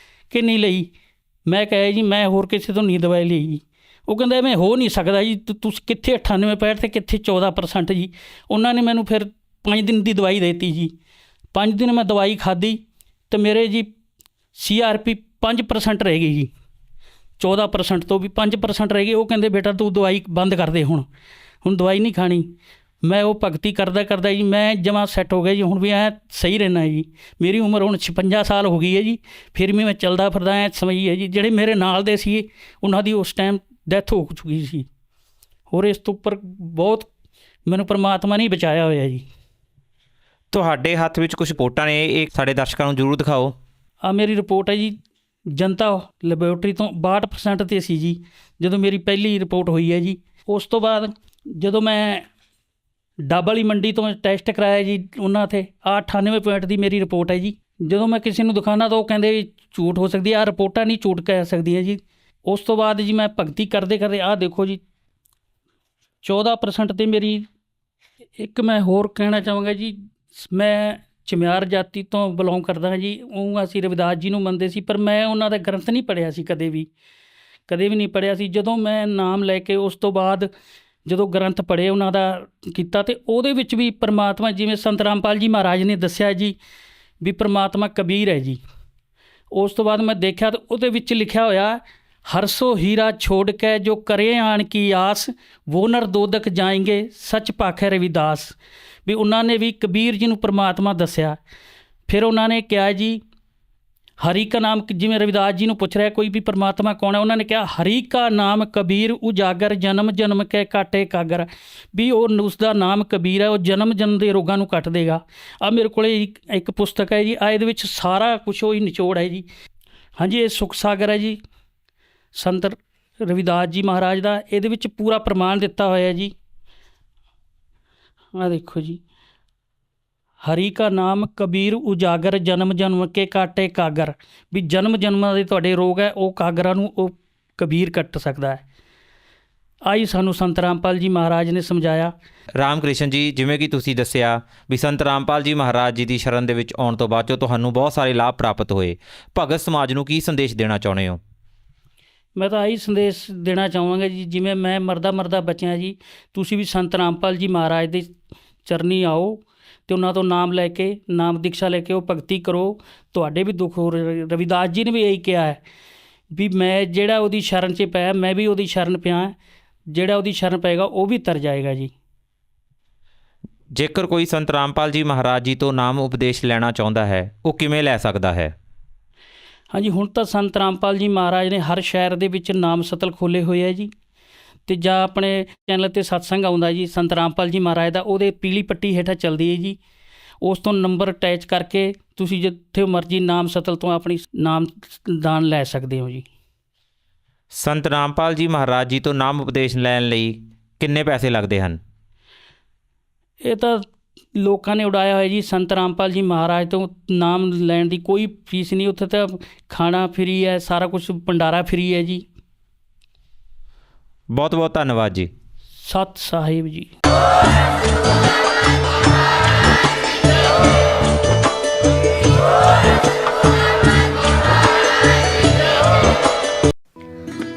ਕਿ ਨਹੀਂ ਲਈ? ਮੈਂ ਕਿਹਾ ਜੀ ਮੈਂ ਹੋਰ ਕਿਸੇ ਤੋਂ ਨਹੀਂ ਦਵਾਈ ਲਈ ਜੀ। ਉਹ ਕਹਿੰਦਾ ਐਵੇਂ ਹੋ ਨਹੀਂ ਸਕਦਾ ਜੀ, ਤੁਸੀਂ ਕਿੱਥੇ 98.65 ਤੇ ਕਿੱਥੇ 14% ਜੀ। ਉਹਨਾਂ ਨੇ ਮੈਨੂੰ ਫਿਰ 5 ਦਿਨ ਦੀ ਦਵਾਈ ਦੇ ਦਿੱਤੀ ਜੀ। 5 ਦਿਨ ਮੈਂ ਦਵਾਈ ਖਾਧੀ ਤੇ ਮੇਰੇ ਜੀ CRP 5% ਰਹਿ ਗਈ ਜੀ, 14% ਤੋਂ ਵੀ 5% ਰਹਿ ਗਈ। ਉਹ ਕਹਿੰਦੇ ਬੇਟਾ ਤੂੰ ਦਵਾਈ ਬੰਦ ਕਰ ਦੇ, ਹੁਣ ਦਵਾਈ ਨਹੀਂ ਖਾਣੀ। ਮੈਂ ਉਹ ਭਗਤੀ ਕਰਦਾ ਕਰਦਾ ਜੀ ਮੈਂ ਜਮਾਂ ਸੈੱਟ ਹੋ ਗਿਆ ਜੀ, ਹੁਣ ਵੀ ਐਂ ਸਹੀ ਰਹਿਣਾ ਜੀ। ਮੇਰੀ ਉਮਰ ਹੁਣ 56 ਸਾਲ ਹੋ ਗਈ ਹੈ ਜੀ, ਫਿਰ ਵੀ ਮੈਂ ਚੱਲਦਾ ਫਿਰਦਾ ਐਂ ਸਮਝੀ ਹੈ ਜੀ। ਜਿਹੜੇ ਮੇਰੇ ਨਾਲ ਦੇ ਸੀ ਉਹਨਾਂ ਦੀ ਉਸ ਟਾਈਮ ਡੈਥ ਹੋ ਚੁੱਕੀ ਸੀ। ਹੋਰ ਇਸ ਤੋਂ ਉੱਪਰ ਬਹੁਤ ਮੈਨੂੰ ਪਰਮਾਤਮਾ ਨੇ ਬਚਾਇਆ ਹੋਇਆ ਜੀ। ਤੁਹਾਡੇ ਹੱਥ ਵਿੱਚ ਕੁਝ ਰਿਪੋਰਟਾਂ ਨੇ, ਇਹ ਸਾਡੇ ਦਰਸ਼ਕਾਂ ਨੂੰ ਜ਼ਰੂਰ ਦਿਖਾਓ। ਆ ਮੇਰੀ ਰਿਪੋਰਟ ਹੈ ਜੀ, ਜਨਤਾ ਲੈਬੋਰੇਟਰੀ ਤੋਂ 62% 'ਤੇ ਸੀ ਜੀ ਜਦੋਂ ਮੇਰੀ ਪਹਿਲੀ ਰਿਪੋਰਟ ਹੋਈ ਹੈ ਜੀ। ਉਸ ਤੋਂ ਬਾਅਦ ਜਦੋਂ ਮੈਂ ਡੱਬ ਵਾਲੀ ਮੰਡੀ ਤੋਂ ਟੈਸਟ ਕਰਾਇਆ ਜੀ, ਉਹਨਾਂ 'ਤੇ 98% ਦੀ ਮੇਰੀ ਰਿਪੋਰਟ ਹੈ ਜੀ। ਜਦੋਂ ਮੈਂ ਕਿਸੇ ਨੂੰ ਦਿਖਾਉਣਾ ਤਾਂ ਉਹ ਕਹਿੰਦੇ ਝੂਠ ਹੋ ਸਕਦੀ, ਆਹ ਰਿਪੋਰਟਾਂ ਨਹੀਂ ਝੂਠ ਕਹਿ ਸਕਦੀਆਂ ਜੀ। ਉਸ ਤੋਂ ਬਾਅਦ ਜੀ ਮੈਂ ਭਗਤੀ ਕਰਦੇ ਕਰਦੇ ਆਹ ਦੇਖੋ ਜੀ 14% 'ਤੇ ਮੇਰੀ। ਇੱਕ ਮੈਂ ਹੋਰ ਕਹਿਣਾ ਚਾਹਾਂਗਾ ਜੀ, ਮੈਂ ਚਮਿਆਰ ਜਾਤੀ ਤੋਂ ਬਿਲੋਂਗ ਕਰਦਾ ਹਾਂ ਜੀ। ਉਹ ਅਸੀਂ ਰਵਿਦਾਸ ਜੀ ਨੂੰ ਮੰਨਦੇ ਸੀ, ਪਰ ਮੈਂ ਉਹਨਾਂ ਦਾ ਗ੍ਰੰਥ ਨਹੀਂ ਪੜ੍ਹਿਆ ਸੀ, ਕਦੇ ਵੀ ਨਹੀਂ ਪੜ੍ਹਿਆ ਸੀ। ਜਦੋਂ ਮੈਂ ਨਾਮ ਲੈ ਕੇ ਉਸ ਤੋਂ ਬਾਅਦ ਜਦੋਂ ਗ੍ਰੰਥ ਪੜ੍ਹੇ ਉਹਨਾਂ ਦਾ ਕੀਤਾ, ਤੇ ਉਹਦੇ ਵਿੱਚ ਵੀ ਪਰਮਾਤਮਾ, ਜਿਵੇਂ ਸੰਤ ਰਾਮਪਾਲ ਜੀ ਮਹਾਰਾਜ ਨੇ ਦੱਸਿਆ ਜੀ ਵੀ ਪਰਮਾਤਮਾ ਕਬੀਰ ਹੈ ਜੀ। ਉਸ ਤੋਂ ਬਾਅਦ ਮੈਂ ਦੇਖਿਆ ਤਾਂ ਉਹਦੇ ਵਿੱਚ ਲਿਖਿਆ ਹੋਇਆ, ਹਰਸੋ ਹੀਰਾ ਛੋੜ ਕੇ ਜੋ ਕਰੇ ਆਣ ਕੀ ਆਸ, ਵੋ ਨਰ ਦੋਦਕ ਜਾਏਂਗੇ ਸੱਚ ਭਾਖੈ ਰਵਿਦਾਸ। ਵੀ ਉਹਨਾਂ ਨੇ ਵੀ ਕਬੀਰ ਜੀ ਨੂੰ ਪਰਮਾਤਮਾ ਦੱਸਿਆ। ਫਿਰ ਉਹਨਾਂ ਨੇ ਕਿਹਾ ਜੀ ਹਰੀ ਕਾ ਨਾਮ, ਜਿਵੇਂ ਰਵਿਦਾਸ ਜੀ ਨੂੰ ਪੁੱਛ ਰਿਹਾ ਕੋਈ ਵੀ ਪਰਮਾਤਮਾ ਕੌਣ ਹੈ, ਉਹਨਾਂ ਨੇ ਕਿਹਾ ਹਰੀ ਕਾ ਨਾਮ ਕਬੀਰ ਉਜਾਗਰ, ਜਨਮ ਜਨਮ ਕੇ ਕਾਟੇ ਕਾਗਰ। ਵੀ ਉਹ ਉਸ ਦਾ ਨਾਮ ਕਬੀਰ ਹੈ, ਉਹ ਜਨਮ ਜਨਮ ਦੇ ਰੋਗਾਂ ਨੂੰ ਕੱਟ ਦੇਗਾ। ਆ ਮੇਰੇ ਕੋਲ ਇੱਕ ਪੁਸਤਕ ਹੈ ਜੀ, ਆ ਇਹਦੇ ਵਿੱਚ ਸਾਰਾ ਕੁਛ ਉਹੀ ਨਿਚੋੜ ਹੈ ਜੀ। ਹਾਂਜੀ, ਇਹ ਸੁਖ ਸਾਗਰ ਹੈ ਜੀ ਸੰਤ ਰਵਿਦਾਸ ਜੀ ਮਹਾਰਾਜ ਦਾ। ਇਹਦੇ ਵਿੱਚ ਪੂਰਾ ਪ੍ਰਮਾਣ ਦਿੱਤਾ ਹੋਇਆ ਜੀ। ਆ ਦੇਖੋ ਜੀ, ਹਰੀ ਕਾ ਨਾਮ ਕਬੀਰ ਉਜਾਗਰ, ਜਨਮ ਜਨਮ ਕੇ ਕਾਟੇ ਕਾਗਰ। ਵੀ ਜਨਮ ਜਨਮਾਂ ਦੇ ਤੁਹਾਡੇ ਰੋਗ ਹੈ, ਉਹ ਕਾਗਰਾਂ ਨੂੰ ਉਹ ਕਬੀਰ ਕੱਟ ਸਕਦਾ ਹੈ। ਆਈ ਸਾਨੂੰ ਸੰਤ ਰਾਮਪਾਲ ਜੀ ਮਹਾਰਾਜ ਨੇ ਸਮਝਾਇਆ। ਰਾਮ ਕ੍ਰਿਸ਼ਨ ਜੀ, ਜਿਵੇਂ ਕਿ ਤੁਸੀਂ ਦੱਸਿਆ ਵੀ ਸੰਤ ਰਾਮਪਾਲ ਜੀ ਮਹਾਰਾਜ ਜੀ ਦੀ ਸ਼ਰਨ ਦੇ ਵਿੱਚ ਆਉਣ ਤੋਂ ਬਾਅਦ 'ਚੋਂ ਤੁਹਾਨੂੰ ਬਹੁਤ ਸਾਰੇ ਲਾਭ ਪ੍ਰਾਪਤ ਹੋਏ। ਭਗਤ ਸਮਾਜ ਨੂੰ ਕੀ ਸੰਦੇਸ਼ ਦੇਣਾ ਚਾਹੁੰਦੇ ਹੋ? ਮੈਂ ਤਾਂ ਆਹੀ ਸੰਦੇਸ਼ ਦੇਣਾ ਚਾਹਾਂਗਾ ਜੀ, ਜਿਵੇਂ ਮੈਂ ਮਰਦਾ ਬਚਿਆ ਜੀ, ਤੁਸੀਂ ਵੀ ਸੰਤ ਰਾਮਪਾਲ ਜੀ ਮਹਾਰਾਜ ਦੇ ਚਰਨੀ ਆਓ ਅਤੇ ਉਹਨਾਂ ਤੋਂ ਨਾਮ ਲੈ ਕੇ, ਨਾਮ ਦੀਕਸ਼ਾ ਲੈ ਕੇ ਉਹ ਭਗਤੀ ਕਰੋ, ਤੁਹਾਡੇ ਵੀ ਦੁੱਖ ਹੋ ਰਹੇ। ਰਵਿਦਾਸ ਜੀ ਨੇ ਵੀ ਇਹੀ ਕਿਹਾ ਹੈ ਵੀ ਮੈਂ ਜਿਹੜਾ ਉਹਦੀ ਸ਼ਰਨ 'ਚ ਪਿਆ, ਮੈਂ ਵੀ ਉਹਦੀ ਸ਼ਰਨ ਪਿਆ, ਜਿਹੜਾ ਉਹਦੀ ਸ਼ਰਨ ਪਏਗਾ ਉਹ ਵੀ ਤਰ ਜਾਏਗਾ ਜੀ। ਜੇਕਰ ਕੋਈ ਸੰਤ ਰਾਮਪਾਲ ਜੀ ਮਹਾਰਾਜ ਜੀ ਤੋਂ ਨਾਮ ਉਪਦੇਸ਼ ਲੈਣਾ ਚਾਹੁੰਦਾ ਹੈ, ਉਹ ਕਿਵੇਂ ਲੈ ਸਕਦਾ ਹੈ? ਹਾਂਜੀ, ਹੁਣ ਤਾਂ ਸੰਤ ਰਾਮਪਾਲ ਜੀ ਮਹਾਰਾਜ ਨੇ ਹਰ ਸ਼ਹਿਰ ਦੇ ਵਿੱਚ ਨਾਮ ਸਤਲ ਖੋਲ੍ਹੇ ਹੋਏ ਹੈ ਜੀ। ਅਤੇ ਜਾਂ ਆਪਣੇ ਚੈਨਲ 'ਤੇ ਸਤਸੰਗ ਆਉਂਦਾ ਜੀ ਸੰਤ ਰਾਮਪਾਲ ਜੀ ਮਹਾਰਾਜ ਦਾ, ਉਹਦੇ ਪੀਲੀ ਪੱਟੀ ਹੇਠਾਂ ਚੱਲਦੀ ਹੈ ਜੀ। ਉਸ ਤੋਂ ਨੰਬਰ ਅਟੈਚ ਕਰਕੇ ਤੁਸੀਂ ਜਿੱਥੇ ਮਰਜ਼ੀ ਨਾਮ ਸਤਲ ਤੋਂ ਆਪਣੀ ਨਾਮ ਦਾਨ ਲੈ ਸਕਦੇ ਹੋ ਜੀ। ਸੰਤ ਰਾਮਪਾਲ ਜੀ ਮਹਾਰਾਜ ਜੀ ਤੋਂ ਨਾਮ ਉਪਦੇਸ਼ ਲੈਣ ਲਈ ਕਿੰਨੇ ਪੈਸੇ ਲੱਗਦੇ ਹਨ? ਇਹ ਤਾਂ ਲੋਕਾਂ ਨੇ ਉਡਾਇਆ ਹੋਇਆ ਜੀ। ਸੰਤ ਰਾਮਪਾਲ ਜੀ ਮਹਾਰਾਜ ਤੋਂ ਨਾਮ ਲੈਣ ਦੀ ਕੋਈ ਫੀਸ ਨਹੀਂ, ਉੱਥੇ ਤਾਂ ਖਾਣਾ ਫਰੀ ਹੈ, ਸਾਰਾ ਕੁਝ ਭੰਡਾਰਾ ਫਰੀ ਹੈ ਜੀ। ਬਹੁਤ ਬਹੁਤ ਧੰਨਵਾਦ ਜੀ। ਸਤਿ ਸਾਹਿਬ ਜੀ।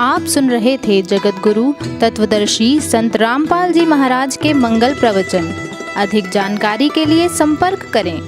आप सुन रहे थे जगत गुरु तत्वदर्शी संत रामपाल जी महाराज के मंगल प्रवचन। अधिक जानकारी के लिए संपर्क करें।